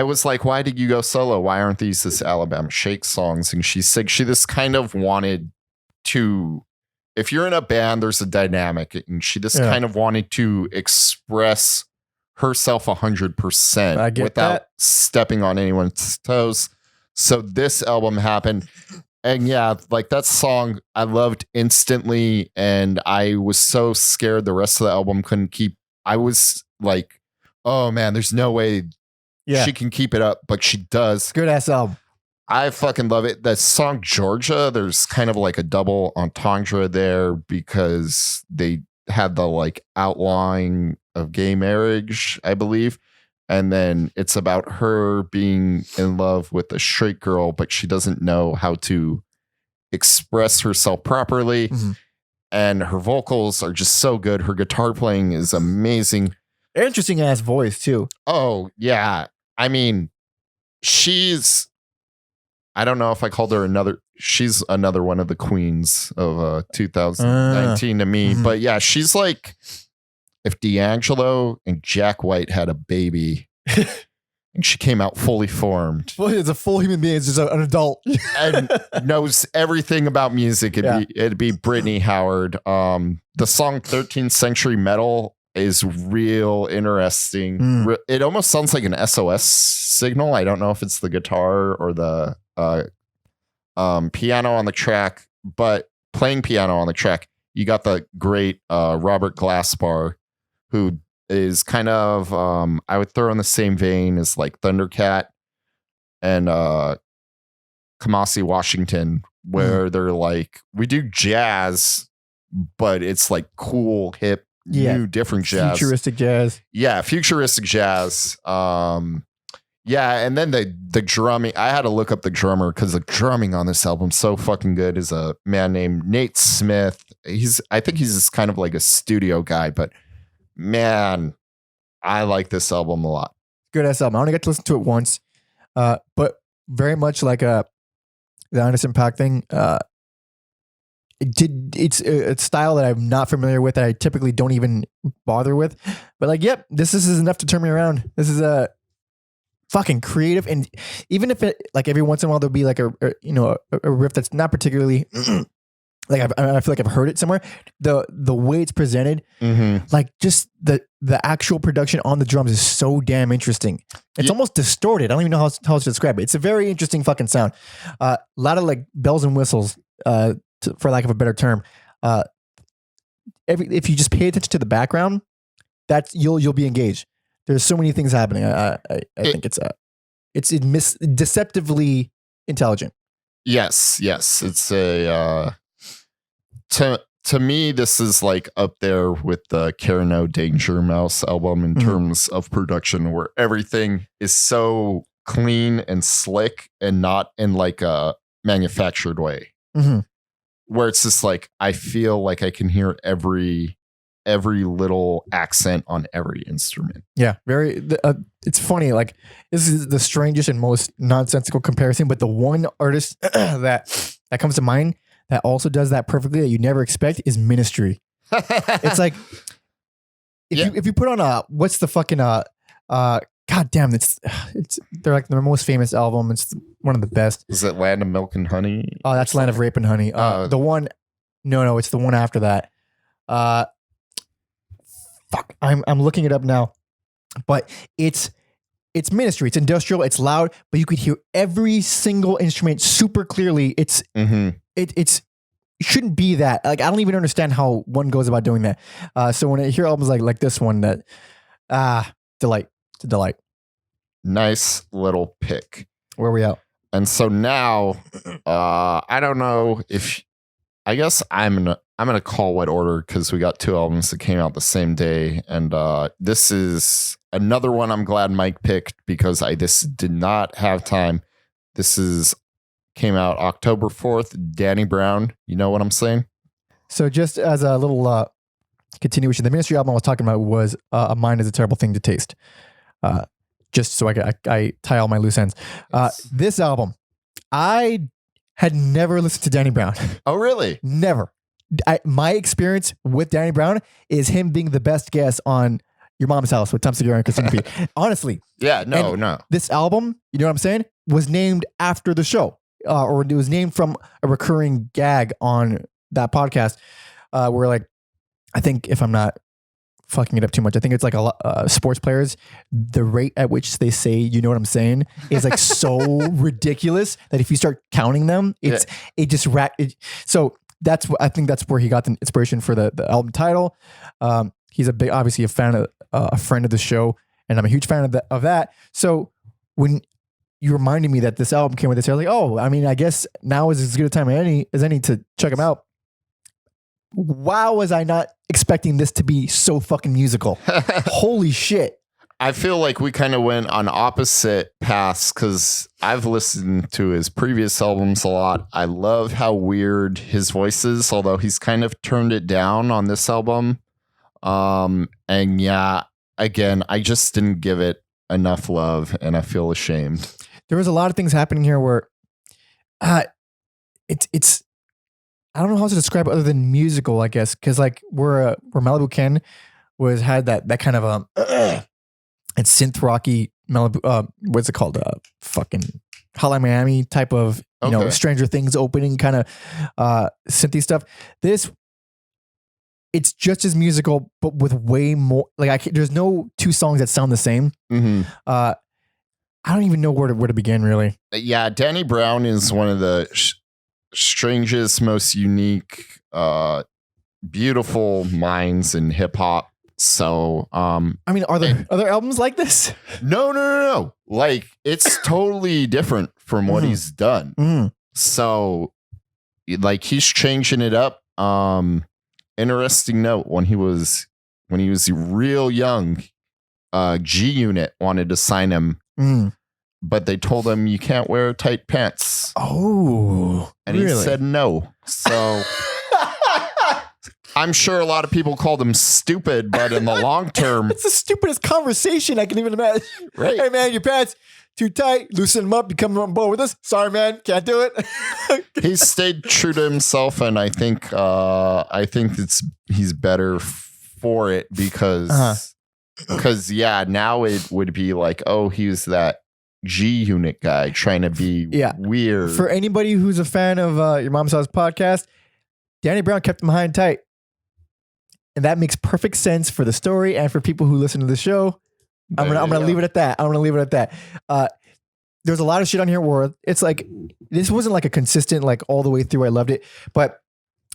B: was like, why did you go solo? Why aren't these this Alabama Shake songs? And she said she just kind of wanted to, if you're in a band, there's a dynamic, and she just kind of wanted to express herself 100% without stepping on anyone's toes. So this album happened. And yeah, like that song I loved instantly, and I was so scared the rest of the album couldn't keep. I was like, oh man, there's no way she can keep it up, but she does.
A: Good ass album.
B: I fucking love it. The song Georgia, there's kind of like a double entendre there because they had the like outlawing of gay marriage, I believe. And then it's about her being in love with a straight girl, but she doesn't know how to express herself properly. Mm-hmm. And her vocals are just so good. Her guitar playing is amazing.
A: Interesting ass voice too.
B: Oh, yeah. I mean, I don't know if I called her she's another one of the queens of 2019 to me. Mm-hmm. But yeah, she's like, if D'Angelo and Jack White had a baby and she came out fully formed.
A: Well, it's a full human being. It's just an adult.
B: And knows everything about music. It'd be Brittany Howard. The song 13th Century Metal is real interesting. It almost sounds like an SOS signal. I don't know if it's the guitar or the piano on the track, but playing piano on the track, you got the great Robert Glasper, who is kind of I would throw in the same vein as like Thundercat and Kamasi Washington, where they're like, we do jazz, but it's like cool, hip, new, different jazz.
A: Futuristic jazz.
B: Yeah, futuristic jazz. Yeah, and then the drumming. I had to look up the drummer because the drumming on this album so fucking good. Is a man named Nate Smith. I think he's just kind of like a studio guy, but man, I like this album a lot.
A: Good ass album. I only got to listen to it once, but very much like the Honest Impact thing. It's a style that I'm not familiar with, that I typically don't even bother with. But like, yep, this is enough to turn me around. This is a fucking creative, and even if it like every once in a while there'll be like a riff that's not particularly like I feel like I've heard it somewhere. The way it's presented, like just the actual production on the drums is so damn interesting. It's almost distorted. I don't even know how to describe it. It's a very interesting fucking sound. A lot of like bells and whistles, for lack of a better term. If you just pay attention to the background, that's you'll be engaged. There's so many things happening. I think it's deceptively intelligent.
B: Yes. It's a to me, this is like up there with the Carano Danger Mouse album in terms of production, where everything is so clean and slick and not in like a manufactured way. Where it's just like, I feel like I can hear every little accent on every instrument.
A: Yeah, very. It's funny. Like, this is the strangest and most nonsensical comparison, but the one artist that comes to mind that also does that perfectly that you never expect is Ministry. It's like if you put on what's the fucking God damn, they're like their most famous album. It's one of the best.
B: Is it Land of Milk and Honey?
A: Oh, that's Land of Rape and Honey. The one, no, it's the one after that. Fuck, I'm looking it up now. but it's Ministry. It's industrial. It's loud, but you could hear every single instrument super clearly. It's it shouldn't be that. Like, I don't even understand how one goes about doing that. So when I hear albums like this one, that delight. It's a delight.
B: Nice little pick.
A: Where are we at?
B: And so now, I don't know if, I guess I'm gonna call what order, because we got two albums that came out the same day, and this is another one I'm glad Mike picked, because this did not have time. This came out October 4th. Danny Brown, you know what I'm saying?
A: So just as a little continuation, the Ministry album I was talking about was "A Mind Is a Terrible Thing to Taste." Just so I tie all my loose ends. This album, I had never listened to Danny Brown.
B: Oh, really?
A: Never. My experience with Danny Brown is him being the best guest on Your Mom's House with Tom Segura and Christina P. Honestly.
B: Yeah, no.
A: This album, you know what I'm saying, was named after the show. Or it was named from a recurring gag on that podcast where, like, I think, if I'm not fucking it up too much, I think it's like a lot sports players, the rate at which they say "you know what I'm saying" is like so ridiculous that if you start counting them, it just so I think that's where he got the inspiration for the album title. He's obviously a fan of a friend of the show, and I'm a huge fan of that. So when you reminded me that this album came with this, I was like, oh, I mean, I guess now is as good a time as any to check him out. Wow, was I not expecting this to be so fucking musical? Holy shit.
B: I feel like we kind of went on opposite paths, because I've listened to his previous albums a lot. I love how weird his voice is, although he's kind of turned it down on this album. And yeah, again, I just didn't give it enough love, and I feel ashamed.
A: There was a lot of things happening here where it's I don't know how to describe it other than musical, I guess, because like where Malibu Ken had that kind of it's synth rocky Malibu, what's it called, fucking Hotline Miami type of Stranger Things opening kind of synthy stuff. It's just as musical, but with way more. Like there's no two songs that sound the same. I don't even know where to begin, really.
B: Yeah, Danny Brown is one of the strangest, most unique, beautiful minds in hip hop. So, I
A: mean, are there other albums like this?
B: No. Like, it's totally different from what he's done. So, like, he's changing it up. Interesting note: when he was real young, G Unit wanted to sign him. But they told him you can't wear tight pants.
A: Oh,
B: and really? He said no. So I'm sure a lot of people called him stupid, but in the long term,
A: it's the stupidest conversation I can even imagine.
B: Right?
A: Hey man, your pants too tight. Loosen them up. You come on board with us. Sorry, man, can't do it.
B: He stayed true to himself, and I think he's better for it because yeah, now it would be like, oh, he's that G Unit guy trying to be weird.
A: For anybody who's a fan of Your Mom's House podcast, Danny Brown kept him high and tight. And that makes perfect sense for the story and for people who listen to the show. I'm gonna leave it at that. There's a lot of shit on here where it's like, this wasn't like a consistent, like all the way through. I loved it. But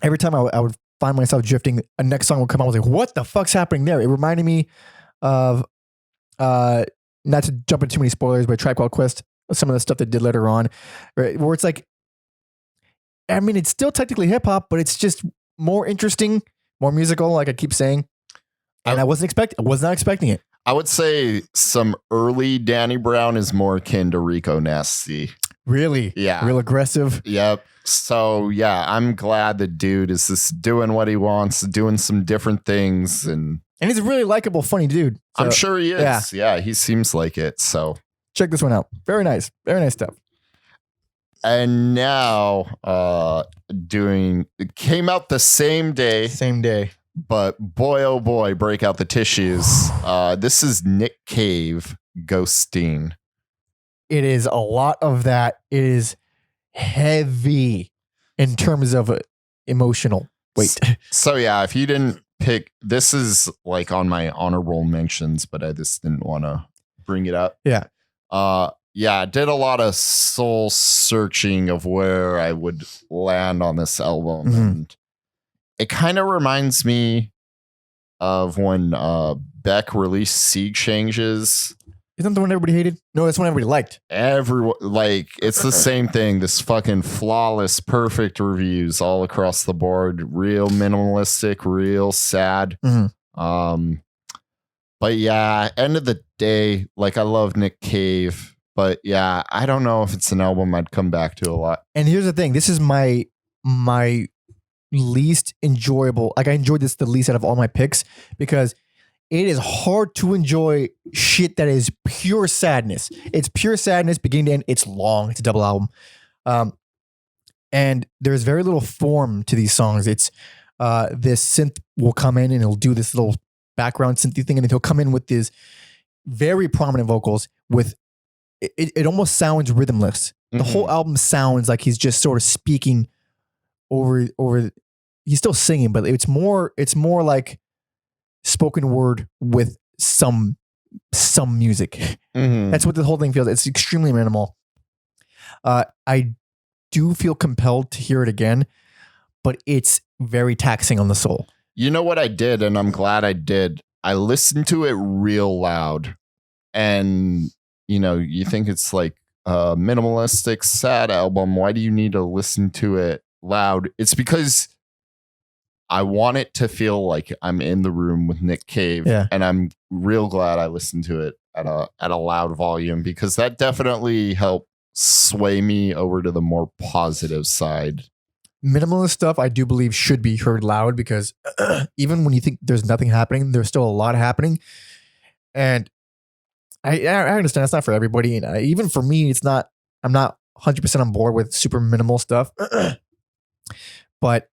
A: every time I would find myself drifting, a next song would come out. I was like, what the fuck's happening there? It reminded me of, not to jump into too many spoilers, but Tribe Called Quest, some of the stuff they did later on, right? Where it's like, I mean, it's still technically hip hop, but it's just more interesting, more musical, like I keep saying. And I was not expecting it.
B: I would say some early Danny Brown is more akin to Rico Nasty.
A: Really?
B: Yeah.
A: Real aggressive.
B: Yep. So yeah, I'm glad the dude is just doing what he wants, doing some different things, and
A: he's a really likable, funny dude.
B: So, I'm sure he is. Yeah, he seems like it. So
A: check this one out. Very nice stuff.
B: And now, came out the same day. But boy, oh boy, break out the tissues. This is Nick Cave, Ghosteen.
A: It is a lot of that. It is heavy in terms of emotional weight.
B: So yeah, if you didn't pick. This is like on my honorable mentions, but I just didn't want to bring it up.
A: Yeah.
B: Yeah, I did a lot of soul searching of where I would land on this album.
A: Mhm.
B: And it kind of reminds me of when Beck released Sea Changes.
A: Isn't that the one everybody hated? No, that's one everybody liked.
B: Everyone, like, it's the same thing. This fucking flawless, perfect reviews all across the board. Real minimalistic, real sad.
A: Mhm.
B: But yeah, end of the day, like, I love Nick Cave. But yeah, I don't know if it's an album I'd come back to a lot.
A: And here's the thing. This is my least enjoyable. Like, I enjoyed this the least out of all my picks because it is hard to enjoy shit that is pure sadness. It's pure sadness, beginning to end. It's long. It's a double album. And there's very little form to these songs. It's this synth will come in and it'll do this little background synthy thing, and then he'll come in with these very prominent vocals with it almost sounds rhythmless. The whole album sounds like he's just sort of speaking over he's still singing, but it's more like spoken word with some music. That's what the whole thing feels. It's extremely minimal. I do feel compelled to hear it again, but it's very taxing on the soul.
B: You know what I did, and I'm glad I did? I listened to it real loud. And, you know, you think it's like a minimalistic, sad album. Why do you need to listen to it loud? It's because I want it to feel like I'm in the room with Nick Cave.
A: Yeah.
B: And I'm real glad I listened to it at a loud volume, because that definitely helped sway me over to the more positive side.
A: Minimalist stuff, I do believe, should be heard loud, because even when you think there's nothing happening, there's still a lot happening. And I understand that's not for everybody. And even for me, I'm not 100% on board with super minimal stuff. But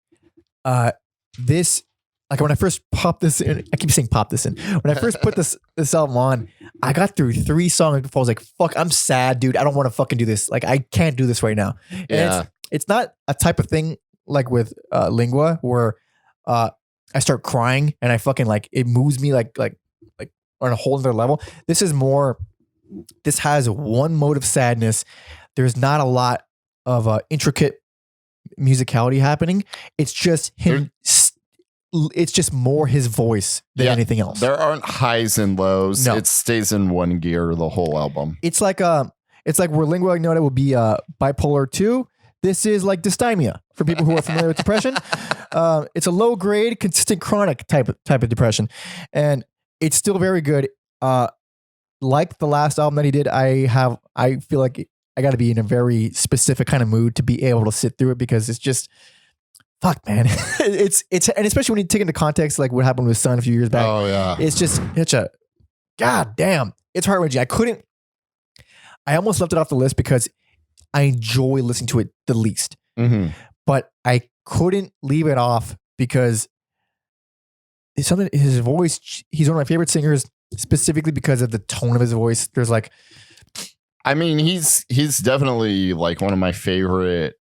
A: this, like, when I first popped this in, I keep saying pop this in. When I first put this album on, I got through 3 songs before I was like, fuck, I'm sad, dude. I don't want to fucking do this. Like, I can't do this right now. And
B: Yeah.
A: it's not a type of thing like with Lingua where I start crying and I fucking, like, it moves me like on a whole other level. This has one mode of sadness. There's not a lot of intricate musicality happening. It's just him. It's just more his voice than anything else.
B: There aren't highs and lows.
A: No.
B: It stays in one gear the whole album.
A: It's like where Lingua Ignota would be bipolar 2. This is like dysthymia for people who are familiar with depression. It's a low grade, consistent, chronic type of depression, and it's still very good. Like the last album that he did, I feel like I got to be in a very specific kind of mood to be able to sit through it, because it's just, fuck, man. it's and especially when you take into context like what happened with Sun a few years back.
B: Oh yeah,
A: it's just such a, god damn, it's heart-wrenching. I almost left it off the list because I enjoy listening to it the least, but I couldn't leave it off because it's something. His voice, he's one of my favorite singers, specifically because of the tone of his voice. There's like,
B: I mean, he's definitely like one of my favorite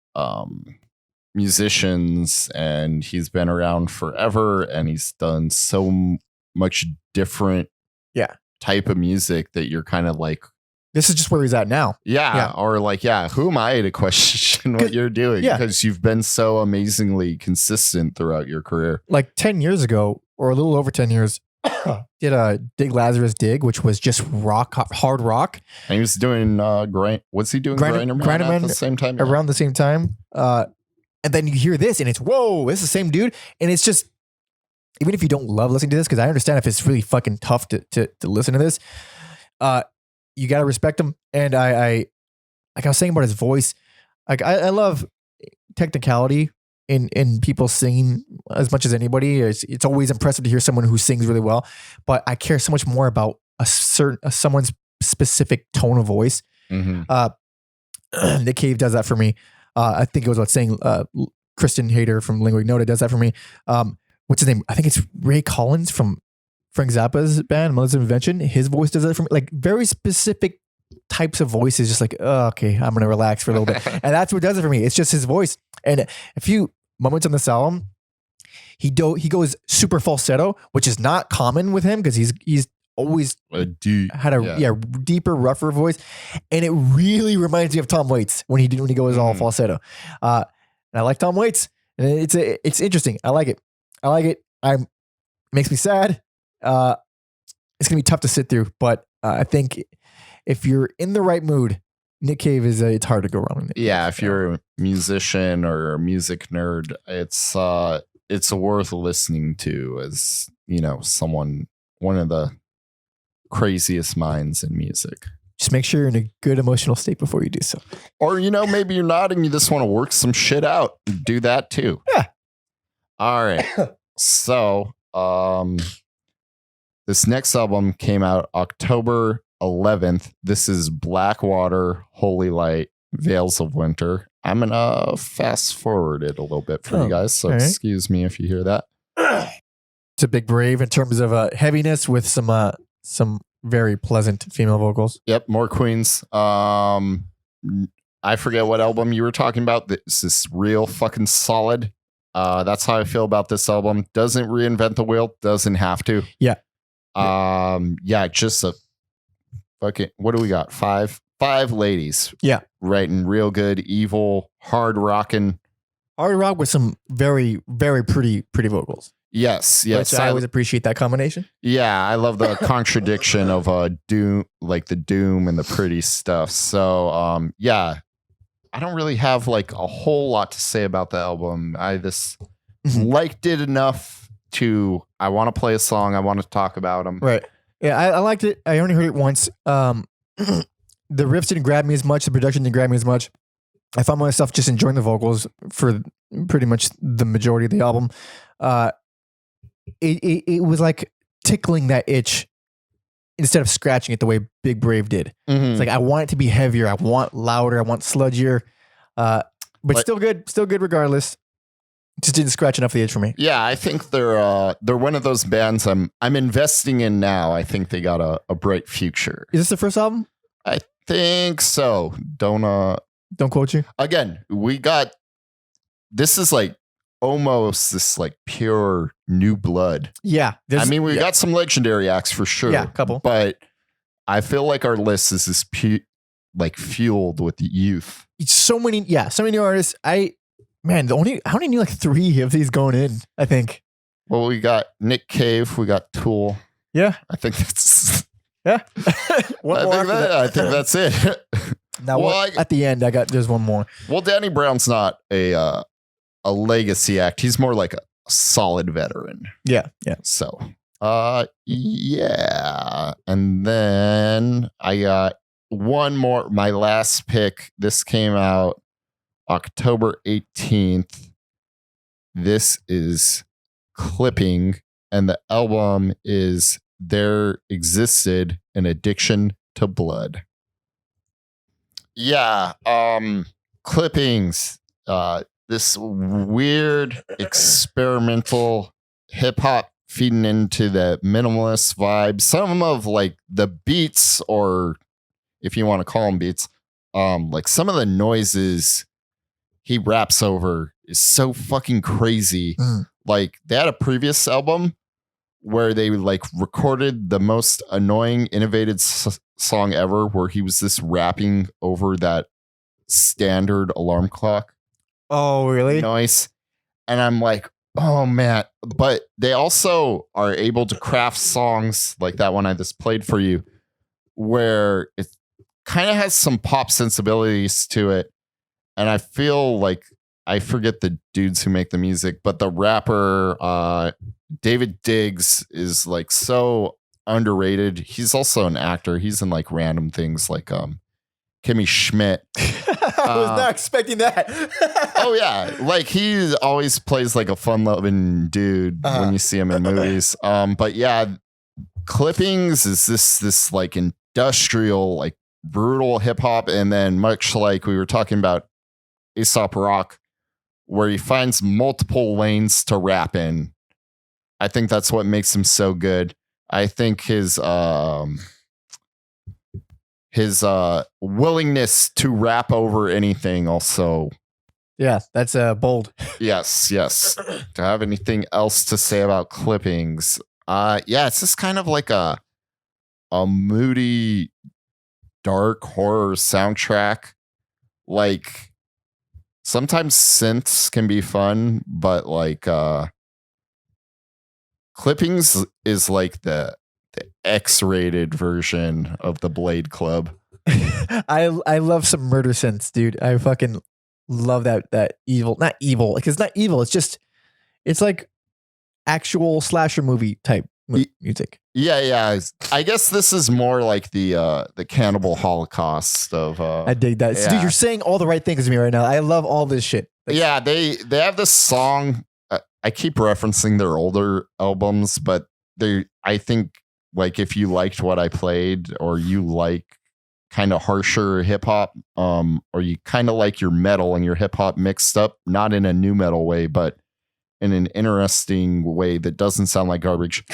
B: musicians, and he's been around forever, and he's done so much different type of music that you're kind of like,
A: this is just where he's at now.
B: Yeah. Or like, who am I to question what you're doing?
A: Yeah.
B: Because you've been so amazingly consistent throughout your career.
A: Like 10 years ago, or a little over 10 years, did a Dig Lazarus Dig, which was just hard rock.
B: And he was doing what's he doing? Grinder Man at the same time?
A: Around the same time. And then you hear this and it's, whoa, this is the same dude. And it's just, even if you don't love listening to this, because I understand if it's really fucking tough to listen to this, you got to respect him. And I like I was saying about his voice, like I love technicality in people singing as much as anybody. It's always impressive to hear someone who sings really well, but I care so much more about someone's specific tone of voice. Nick Cave does that for me. I think it was about saying Christian Hader from Lingua Ignota does that for me. What's his name? I think it's Ray Collins from Frank Zappa's band, Mother's Invention. His voice does that for me. Like very specific types of voices, just like, oh, okay, I'm going to relax for a little bit. And that's what does it for me. It's just his voice. And a few moments on this album, he goes super falsetto, which is not common with him because he's always had a deeper, rougher voice, and it really reminds me of Tom Waits when he goes all falsetto. And I like Tom Waits, and it's interesting. I like it. It makes me sad. It's gonna be tough to sit through, but I think if you're in the right mood, Nick Cave it's hard to go wrong with Nick Cave.
B: If you're a musician or a music nerd, it's worth listening to as, one of the craziest minds in music.
A: Just make sure you're in a good emotional state before you do so.
B: Or, maybe you're not and you just want to work some shit out. Do that too.
A: Yeah.
B: All right. So, this next album came out October 11th. This is Blackwater, Holy Light, Veils of Winter. I'm going to fast forward it a little bit for you guys. So excuse me if you hear that.
A: It's a big brave in terms of heaviness with some very pleasant female vocals.
B: Yep. More queens. I forget what album you were talking about. This is real fucking solid. That's how I feel about this album. Doesn't reinvent the wheel. Doesn't have to.
A: Yeah.
B: Just a fucking, what do we got? Five ladies.
A: Yeah.
B: Writing real good, evil, hard rock
A: with some very, very pretty vocals.
B: Yes.
A: Which I always appreciate that combination.
B: Yeah, I love the contradiction of doom, like the doom and the pretty stuff. So I don't really have like a whole lot to say about the album. I just liked it enough to I want to play a song. I want to talk about them.
A: Right. Yeah, I liked it. I only heard it once. The riffs didn't grab me as much. The production didn't grab me as much. I found myself just enjoying the vocals for pretty much the majority of the album. It was like tickling that itch instead of scratching it the way Big Brave did. It's like I want it to be heavier. I want louder. I want sludgier. But still good regardless. Just didn't scratch enough the itch for me.
B: Yeah, I think they're one of those bands I'm investing in now. I think they got a bright future.
A: Is this the first album?
B: I think so. Don't
A: quote you.
B: Again, this is like almost this like pure new blood.
A: Yeah.
B: We got some legendary acts for sure.
A: Yeah, a couple.
B: But I feel like our list is this fueled with youth.
A: It's so many new artists. I only knew like 3 of these going in, I think.
B: Well, we got Nick Cave, we got Tool.
A: Yeah.
B: I think that's
A: yeah.
B: I think that's it.
A: Now, at the end, there's one more.
B: Well, Danny Brown's not a legacy act. He's more like a solid veteran.
A: Yeah.
B: So, yeah. And then I got one more. My last pick. This came out October 18th. This is Clipping, and the album is There Existed an Addiction to Blood. Yeah, Clippings, this weird experimental hip hop feeding into the minimalist vibe. Some of like the beats, or if you want to call them beats, like some of the noises he raps over is so fucking crazy. Like they had a previous album where they like recorded the most annoying innovative song ever, where he was just rapping over that standard alarm clock.
A: Oh, really?
B: Noise. And I'm like, oh man. But they also are able to craft songs like that one I just played for you, where it kind of has some pop sensibilities to it. And I feel like, I forget the dudes who make the music, but the rapper David Diggs is like so underrated. He's also an actor. He's in like random things like Kimmy Schmidt.
A: I was not expecting that.
B: Oh yeah, like he always plays like a fun-loving dude when you see him in movies. But yeah, Clippings is this like industrial, like brutal hip hop, and then much like we were talking about Aesop Rock, where he finds multiple lanes to rap in. I think that's what makes him so good. I think his willingness to rap over anything also
A: Yeah, that's bold.
B: Yes. Do I have anything else to say about Clippings? It's just kind of like a moody, dark horror soundtrack. Like sometimes synths can be fun, but like Clippings is like the X-rated version of the Blade Club.
A: I love some murder synths, dude. I fucking love that evil, not evil, because it's not evil. It's like actual slasher movie type music.
B: Yeah. I guess this is more like the Cannibal Holocaust of.
A: I dig that, dude. You're saying all the right things to me right now. I love all this shit.
B: Yeah, they have this song. I keep referencing their older albums, but I think like if you liked what I played, or you like kind of harsher hip hop, or you kind of like your metal and your hip hop mixed up, not in a new metal way, but in an interesting way that doesn't sound like garbage.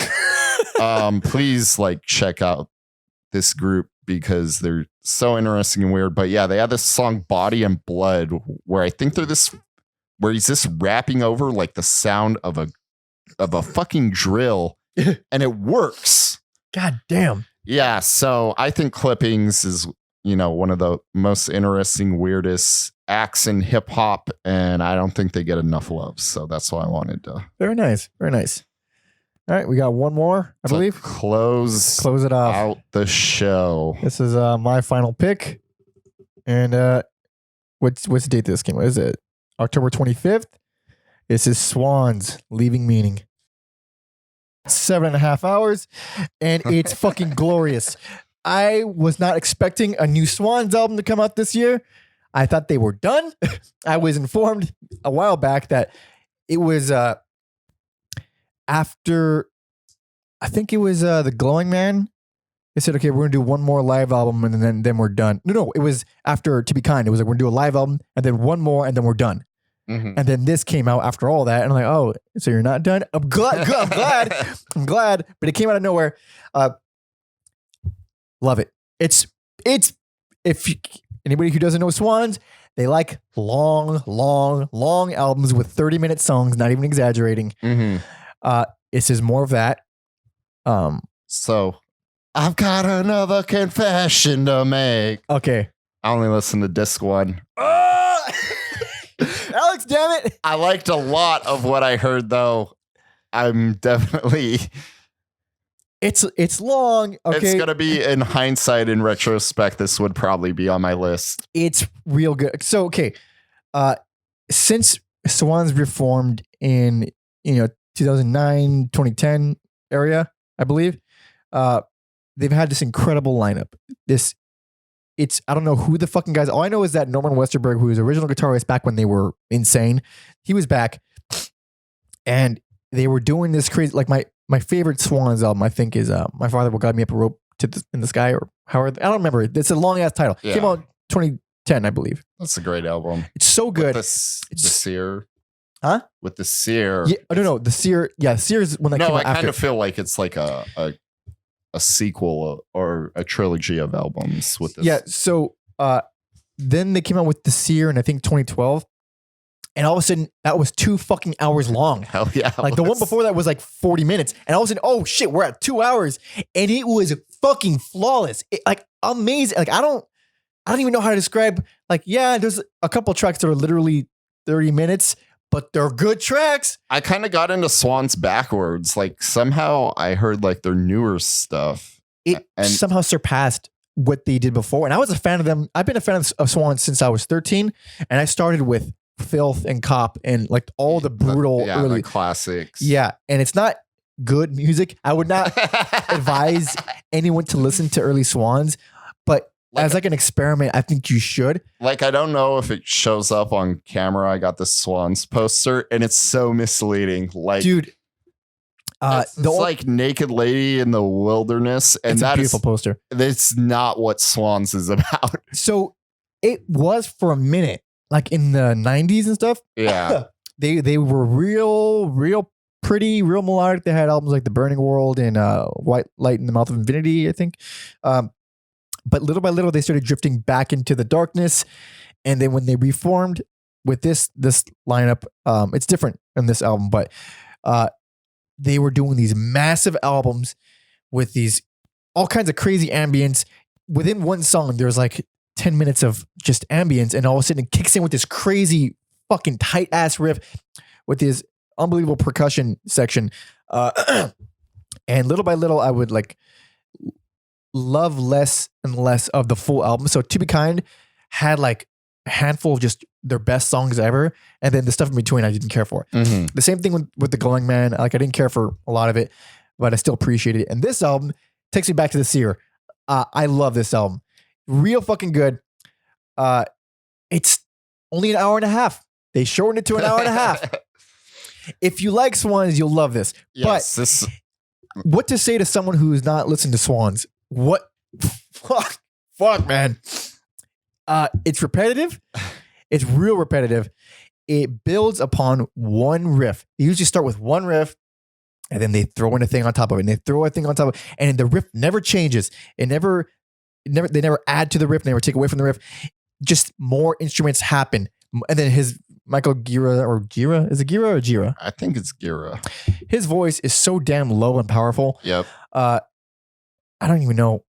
B: Please like check out this group because they're so interesting and weird. But yeah, they have this song Body and Blood where I think where he's just rapping over like the sound of a fucking drill and it works.
A: God damn.
B: Yeah, so I think Clippings is, one of the most interesting, weirdest acts in hip hop, and I don't think they get enough love. So that's why I wanted to.
A: Very nice. Very nice. All right, we got one more, I believe.
B: Close
A: it off.
B: Out the show.
A: This is my final pick. And what's the date this came? What is it? October 25th. This is Swans, Leaving Meaning. 7.5 hours, and it's fucking glorious. I was not expecting a new Swans album to come out this year. I thought they were done. I was informed a while back that it was after, I think it was The Glowing Man. They said, okay, we're going to do one more live album and then we're done. No, it was after To Be Kind. It was like, we're going to do a live album and then one more and then we're done. Mm-hmm. And then this came out after all that. And I'm like, oh, so you're not done? I'm glad. I'm glad. But it came out of nowhere. Love it. It's anybody who doesn't know Swans, they like long albums with 30-minute songs, not even exaggerating. Mm-hmm. This is more of that.
B: So I've got another confession to make.
A: Okay.
B: I only listen to disc one.
A: Alex, damn it.
B: I liked a lot of what I heard, though. I'm definitely...
A: It's long. Okay.
B: It's going to be, in hindsight, in retrospect, this would probably be on my list.
A: It's real good. So, okay. Since Swans reformed in, 2009, 2010 area, I believe, they've had this incredible lineup. I don't know who the fucking guys. All I know is that Norman Westerberg, who was original guitarist back when they were insane, he was back, and they were doing this crazy. Like my favorite Swans album, I think, is "My Father Will Guide Me Up a Rope in the Sky," or Howard. I don't remember. It's a long ass title. Yeah. It came out 2010, I believe.
B: That's a great album.
A: It's so good.
B: The Seer.
A: Huh?
B: With the Seer.
A: Yeah, no, the Seer. Yeah, Seer is when that came out after.
B: I kind of feel like it's like a sequel or a trilogy of albums with this.
A: Yeah, so then they came out with The Seer in I think 2012. And all of a sudden, that was 2 fucking hours long.
B: Hell yeah.
A: Like the one before that was like 40 minutes. And all of a sudden, oh shit, we're at 2 hours. And it was fucking flawless. Like amazing. Like I don't even know how to describe. Like, yeah, there's a couple of tracks that are literally 30 minutes, but they're good tracks.
B: I kind of got into Swans backwards. Like somehow I heard like their newer stuff.
A: It somehow surpassed what they did before. And I was a fan of them. I've been a fan of Swans since I was 13. And I started with Filth and Cop and like all the brutal early
B: classics.
A: Yeah. And it's not good music. I would not advise anyone to listen to early Swans, but as like an experiment, I think you should.
B: Like, I don't know if it shows up on camera. I got the Swans poster and it's so misleading. Like,
A: dude,
B: it's like Naked Lady in the Wilderness. And
A: it's a beautiful poster.
B: That's not what Swans is about.
A: So it was for a minute, like in the 90s and stuff.
B: Yeah.
A: They were real pretty, real melodic. They had albums like The Burning World and White Light in the Mouth of Infinity, I think. But little by little, they started drifting back into the darkness. And then when they reformed, with this lineup, it's different in this album, but they were doing these massive albums with these all kinds of crazy ambience. Within one song, there's like 10 minutes of just ambience, and all of a sudden it kicks in with this crazy fucking tight ass riff with this unbelievable percussion section. And little by little, I would like love less and less of the full album. So To Be Kind had like a handful of just their best songs ever, and then the stuff in between I didn't care for.
B: Mm-hmm.
A: The same thing with The Glowing Man. Like I didn't care for a lot of it, but I still appreciated it. And this album takes me back to the Seer. I love this album. Real fucking good. It's only an hour and a half. They shortened it to an hour and a half. If you like Swans, you'll love this.
B: Yes,
A: what to say to someone who's not listened to Swans? What? Fuck, man. It's repetitive. It's real repetitive. It builds upon one riff. They usually start with one riff, and then they throw in a thing on top of it, and they throw a thing on top of it, and the riff never changes. They never add to the riff, they never take away from the riff. Just more instruments happen. And then Michael Gira, is it Gira or Gira?
B: I think it's Gira.
A: His voice is so damn low and powerful.
B: Yep.
A: I don't even know.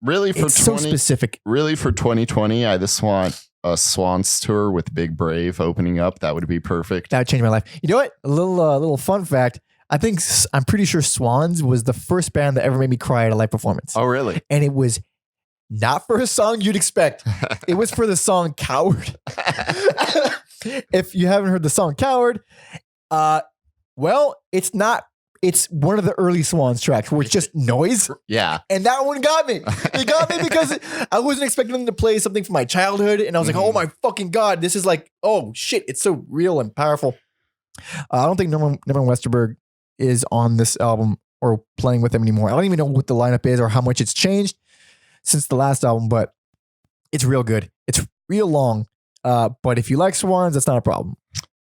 A: It's so specific.
B: Really, for 2020, I just want a Swans tour with Big Brave opening up. That would be perfect.
A: That would change my life. You know what? A little fun fact. I'm pretty sure Swans was the first band that ever made me cry at a live performance.
B: Oh, really?
A: And it was not for a song you'd expect. It was for the song Coward. If you haven't heard the song Coward, well, it's not. It's one of the early Swans tracks where it's just noise.
B: Yeah.
A: And that one got me. It got me because I wasn't expecting them to play something from my childhood. And I was like, oh my fucking God, this is like, oh shit, it's so real and powerful. I don't think Norman Westerberg is on this album or playing with them anymore. I don't even know what the lineup is or how much it's changed since the last album, but it's real good. It's real long. But if you like Swans, that's not a problem.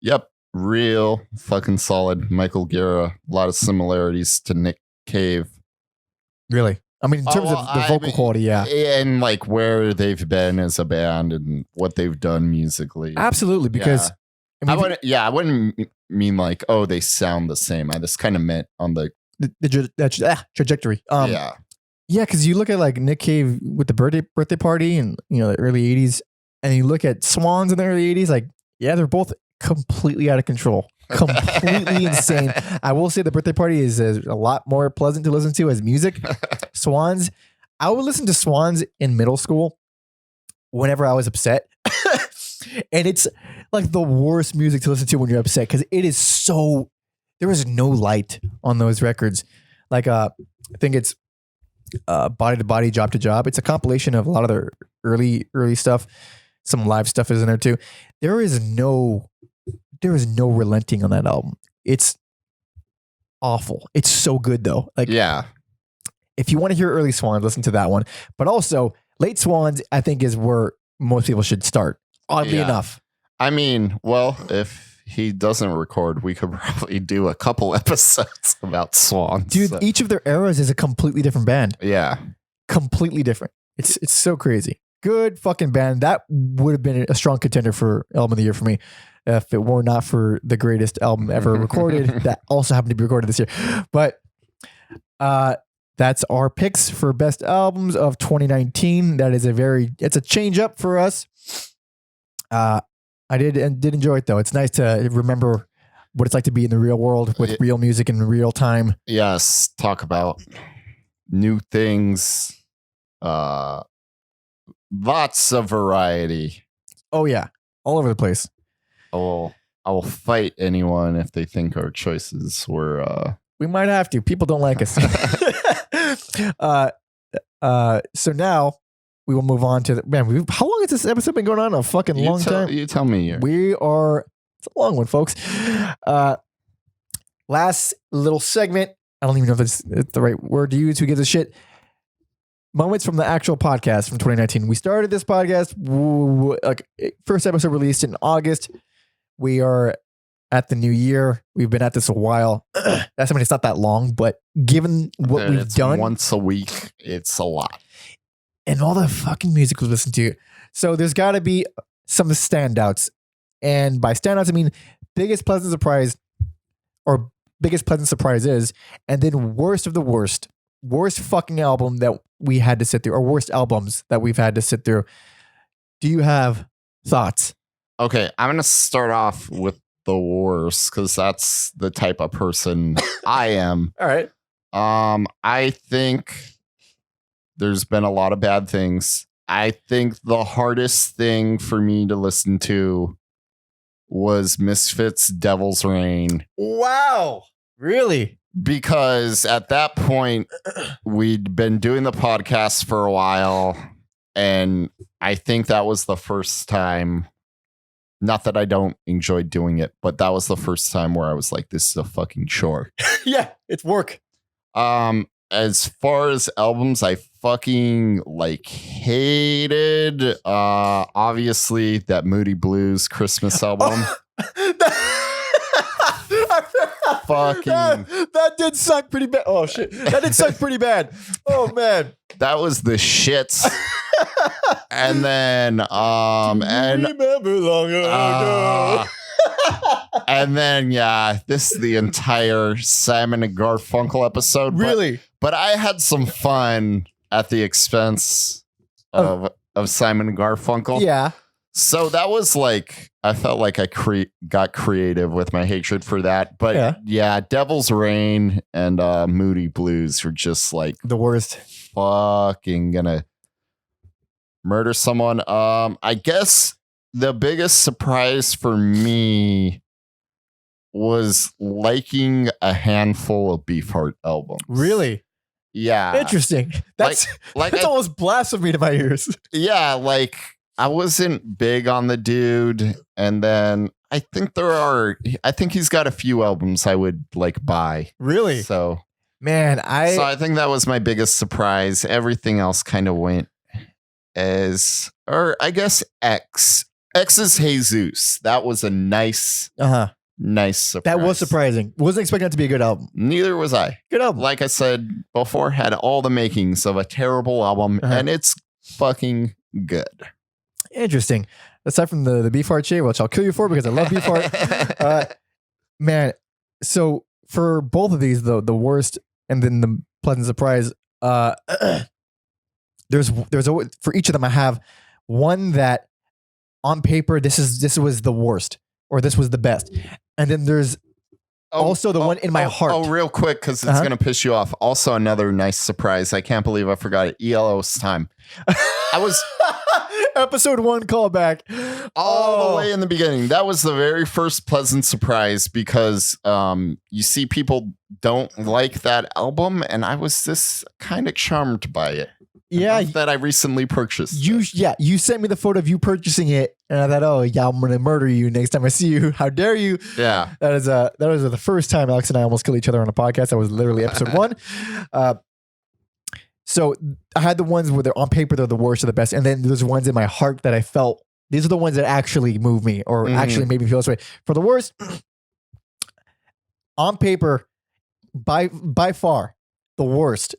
B: Yep. Real fucking solid. Michael Gira. A lot of similarities to Nick Cave.
A: Really? I mean, in terms of the vocal quality, yeah.
B: And like where they've been as a band and what they've done musically.
A: Absolutely. Because
B: I wouldn't mean like, oh, they sound the same. I just kind of meant on the trajectory. Yeah, because you look at like Nick Cave with the birthday party and the early 80s, and you look at Swans in the early 80s, like, yeah, they're both completely out of control. Completely insane. I will say the birthday party is a lot more pleasant to listen to as music. Swans, I would listen to Swans in middle school whenever I was upset. And it's like the worst music to listen to when you're upset because it is so, there is no light on those records. Like, I think it's Body to Body, Job to Job. It's a compilation of a lot of their early stuff. Some live stuff is in there too. There is no relenting on that album. It's awful. It's so good though. Like, yeah.
A: If you want to hear early Swans, listen to that one. But also late Swans, I think is where most people should start. Oddly enough.
B: I mean, well, if he doesn't record, we could probably do a couple episodes about Swans.
A: Dude, each of their eras is a completely different band.
B: Yeah.
A: Completely different. It's so crazy. Good fucking band. That would have been a strong contender for album of the year for me if it were not for the greatest album ever recorded that also happened to be recorded this year. But that's our picks for best albums of 2019. That is it's a change up for us. I did enjoy it though. It's nice to remember what it's like to be in the real world with real music in real time.
B: Yes. Talk about new things. Lots of variety.
A: Oh yeah. All over the place.
B: I will fight anyone if they think our choices were
A: we might have to. People don't like us. So now we will move on to how long has this episode been going on? A fucking long time.
B: You tell me.
A: It's a long one, folks. Last little segment. I don't even know if it's the right word to use. Who gives a shit? Moments from the actual podcast from 2019. We started this podcast, like first episode released in August. We are at the new year. We've been at this a while. It's not that long, but given what we've done
B: once a week, it's a lot.
A: And all the fucking music we listen to. So there's got to be some standouts. And by standouts, I mean biggest pleasant surprise or biggest pleasant surprises, and then worst of the worst fucking album that we had to sit through, or worst albums that we've had to sit through. Do you have thoughts?
B: Okay, I'm going to start off with the worst because that's the type of person I am.
A: All right.
B: I think there's been a lot of bad things. I think the hardest thing for me to listen to was Misfits' Devil's Reign.
A: Wow. Really?
B: Because at that point, we'd been doing the podcast for a while, and I think that was the first time, not that I don't enjoy doing it, but that was the first time where I was like, this is a fucking chore.
A: Yeah, it's work.
B: As far as albums, I fucking hated, obviously, that Moody Blues Christmas album. Fucking
A: that did suck pretty bad. Oh shit, that did suck pretty bad. Oh man,
B: that was the shits. And then and
A: remember long ago.
B: And then this is the entire Simon and Garfunkel episode.
A: Really,
B: but I had some fun at the expense of Simon and Garfunkel.
A: Yeah.
B: So that was I felt like I got creative with my hatred for that. But yeah, Devil's Reign and Moody Blues were just the
A: worst.
B: Fucking gonna murder someone. I guess the biggest surprise for me was liking a handful of Beefheart albums.
A: Really?
B: Yeah.
A: Interesting. That's that's almost blasphemy to my ears.
B: Yeah, I wasn't big on the dude, and then I think he's got a few albums I would buy.
A: Really?
B: So,
A: man,
B: I think that was my biggest surprise. Everything else kind of went I guess X's Jesus. That was a nice surprise.
A: That was surprising. Wasn't expecting that to be a good album.
B: Neither was I.
A: Good album.
B: Like I said before, had all the makings of a terrible album, and it's fucking good.
A: Interesting. Aside from the Beefheart shit, which I'll kill you for because I love Beefheart. Man, so for both of these, the worst and then the pleasant surprise, there's always, for each of them, I have one that on paper this was the worst or this was the best, and then there's also the one in my heart.
B: Oh, real quick, because it's gonna piss you off. Also, another nice surprise. I can't believe I forgot it. ELO's Time. I was.
A: Episode 1 callback
B: all the way in the beginning. That was the very first pleasant surprise because you see people don't like that album, and I was just kind of charmed by it.
A: Yeah,
B: that I recently purchased.
A: You sent me the photo of you purchasing it, and I thought, oh yeah, I'm gonna murder you next time I see you. How dare you?
B: Yeah,
A: that was the first time Alex and I almost killed each other on a podcast. That was literally episode 1. So I had the ones where they're on paper, they're the worst or the best. And then there's ones in my heart that I felt, these are the ones that actually move me or actually made me feel this way. For the worst, on paper, by far, the worst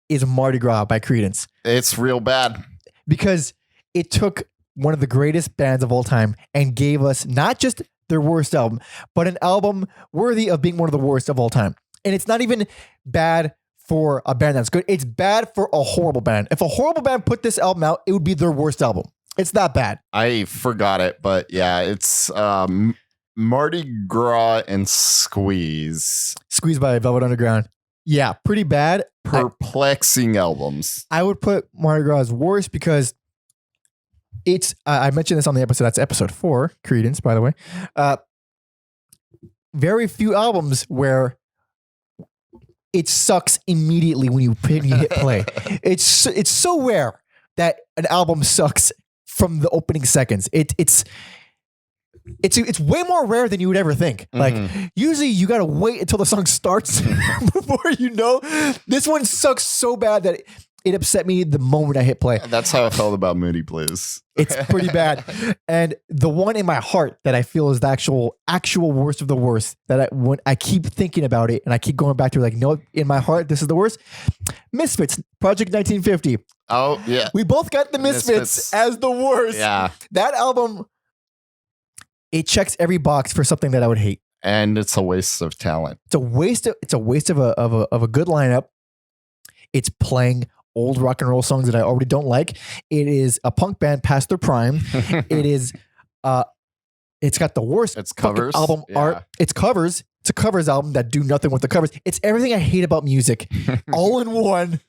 A: is Mardi Gras by Creedence.
B: It's real bad.
A: Because it took one of the greatest bands of all time and gave us not just their worst album, but an album worthy of being one of the worst of all time. And it's not even bad for a band that's good. It's bad for a horrible band. If a horrible band put this album out, it would be their worst album. It's that bad.
B: I forgot it, but yeah, it's Mardi Gras and Squeeze.
A: Squeeze by Velvet Underground. Yeah, pretty bad.
B: Perplexing albums.
A: I would put Mardi Gras worst because it's, I mentioned this on the episode, that's episode 4, Creedence, by the way. Very few albums where it sucks immediately when you hit play. It's so rare that an album sucks from the opening seconds. It's way more rare than you would ever think. Like usually you got to wait until the song starts before you know. This one sucks so bad that it upset me the moment I hit play.
B: That's how I felt about Moody Blues.
A: It's pretty bad. And the one in my heart that I feel is the actual worst of the worst, that when I keep thinking about it and I keep going back to it, no, in my heart, this is the worst. Misfits, Project 1950.
B: Oh, yeah.
A: We both got the Misfits as the worst.
B: Yeah.
A: That album It checks every box for something that I would hate.
B: And it's a waste of talent.
A: It's a waste of a good lineup. It's playing old rock and roll songs that I already don't like. It is a punk band past their prime. It is it's got the worst
B: covers
A: album art. It's covers. It's a covers album that do nothing with the covers. It's everything I hate about music all in one.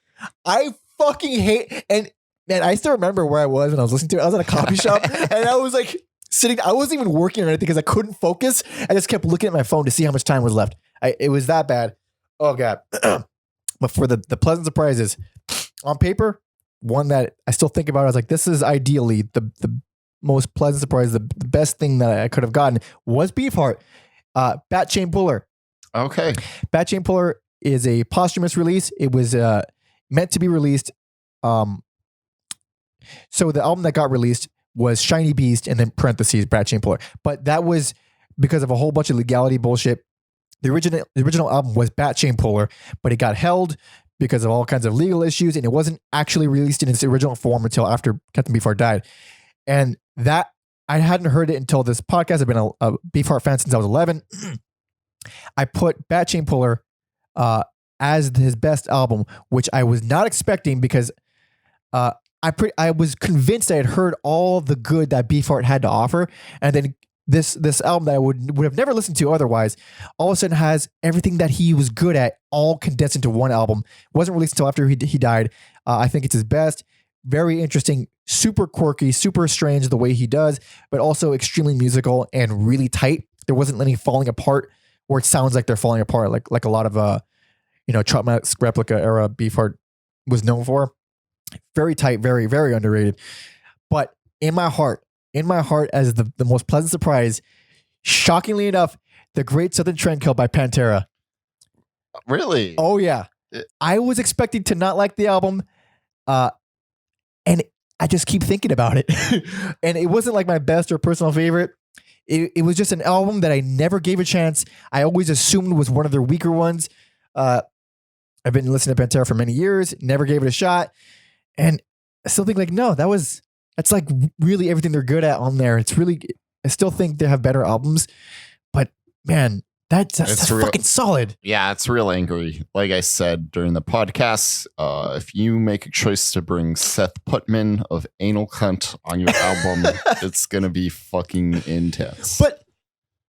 A: I fucking hate. And man, I still remember where I was when I was listening to it. I was at a coffee shop and I was like sitting. I wasn't even working or anything because I couldn't focus. I just kept looking at my phone to see how much time was left. It was that bad. Oh God. But for the pleasant surprises on paper, one that I still think about, I was like, this is ideally the most pleasant surprise, the best thing that I could have gotten was Beefheart, Bat Chain Puller.
B: Okay.
A: Bat Chain Puller is a posthumous release. It was meant to be released. So the album that got released was Shiny Beast and then parentheses Bat Chain Puller. But that was because of a whole bunch of legality bullshit. The original album was Bat Chain Puller, but it got held because of all kinds of legal issues, and it wasn't actually released in its original form until after Captain Beefheart died. And that I hadn't heard it until this podcast. I've been a Beefheart fan since I was 11. I put Bat Chain Puller as his best album, which I was not expecting because I was convinced I had heard all the good that Beefheart had to offer, and then this album that I would have never listened to otherwise, all of a sudden has everything that he was good at, all condensed into one album. It wasn't released until after he died. I think it's his best. Very interesting, super quirky, super strange the way he does, but also extremely musical and really tight. There wasn't any falling apart where it sounds like they're falling apart, like a lot of Traumatic Replica era Beefheart was known for. Very tight, very, very underrated. But in my heart, as the most pleasant surprise, shockingly enough, The Great Southern Trendkill by Pantera.
B: Really?
A: Oh yeah. I was expecting to not like the album, and I just keep thinking about it. And it wasn't like my best or personal favorite. It was just an album that I never gave a chance. I always assumed was one of their weaker ones. I've been listening to Pantera for many years, never gave it a shot. And I still think that's like really everything they're good at on there. It's really, I still think they have better albums, but man, that's fucking solid.
B: Yeah, it's real angry. Like I said during the podcast, if you make a choice to bring Seth Putman of Anal Cunt on your album, it's going to be fucking intense.
A: But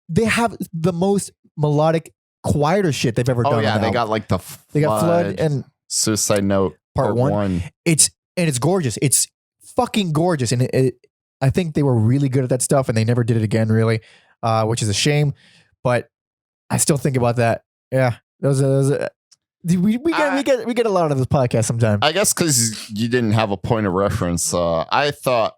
A: they have the most melodic, quieter shit they've ever done.
B: Oh yeah, they got like they got Flood and
A: Suicide Note
B: Part 1.
A: It's gorgeous. It's fucking gorgeous. And I think they were really good at that stuff and they never did it again really, which is a shame. But I still think about that. Yeah. We get a lot of this podcast sometimes.
B: I guess because you didn't have a point of reference. I thought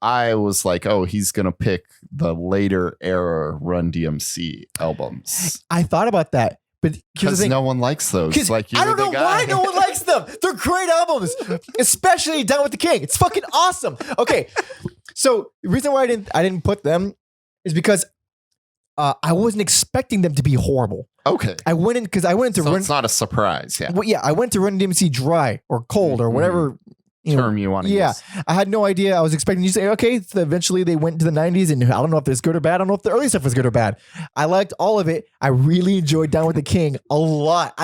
B: I was like, oh, he's going to pick the later era Run DMC albums.
A: I thought about that. But
B: because no one likes those. Like
A: I don't know why no one likes them. They're great albums, especially Down with the King. It's fucking awesome. Okay, so the reason why I didn't put them is because I wasn't expecting them to be horrible.
B: Okay,
A: I went into
B: so it's not a surprise. Yeah,
A: well, yeah. I went to Run DMC dry or cold or whatever
B: term you want to use.
A: I had no idea. I was expecting you to say, okay, so eventually they went to the 90s and I don't know if it's good or bad. I don't know if the early stuff was good or bad. I liked all of it. I really enjoyed Down with the King a lot.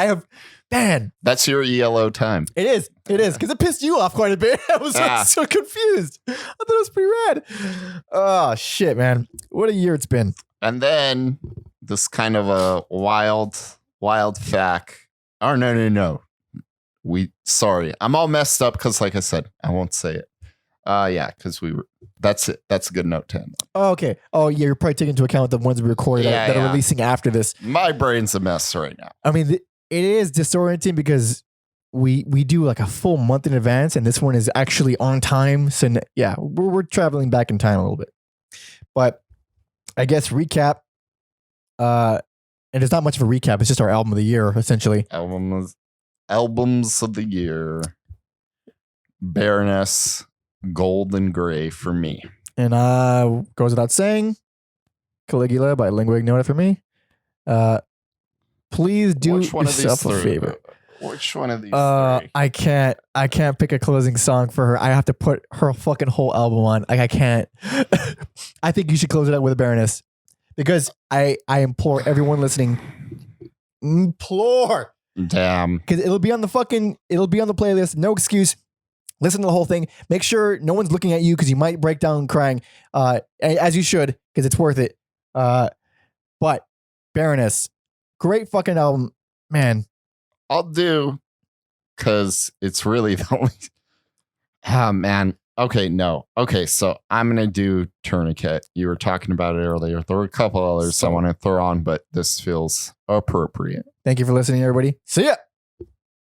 B: That's your ELO time.
A: It is because it pissed you off quite a bit. I was so confused. I thought it was pretty rad. Oh shit, man. What a year it's been.
B: And then this kind of a wild fact. Oh, no. I'm all messed up because, like I said, I won't say it. Yeah, because that's it. That's a good note 10.
A: Oh, okay. Oh, yeah, you're probably taking into account the ones we recorded that are releasing after this.
B: My brain's a mess right now.
A: I mean, it is disorienting because we do like a full month in advance, and this one is actually on time. So yeah, we're traveling back in time a little bit. But I guess recap. And it's not much of a recap. It's just our album of the year, essentially.
B: Albums of the year. Baroness, Gold and Gray for me.
A: And goes without saying, Caligula by Lingua Ignota for me. Please do yourself a favor.
B: Which one of these three?
A: I can't pick a closing song for her. I have to put her fucking whole album on. Like I can't. I think you should close it out with a Baroness. Because I implore everyone listening. Implore.
B: Damn.
A: Because it'll be on the playlist. No excuse. Listen to the whole thing. Make sure no one's looking at you because you might break down crying. As you should, because it's worth it. But Baroness, great fucking album, man.
B: I'll do, because it's really the only. Oh man. Okay, no. Okay, so I'm gonna do Tourniquet. You were talking about it earlier. There were a couple others I want to throw on, but this feels appropriate.
A: Thank you for listening, everybody. See ya.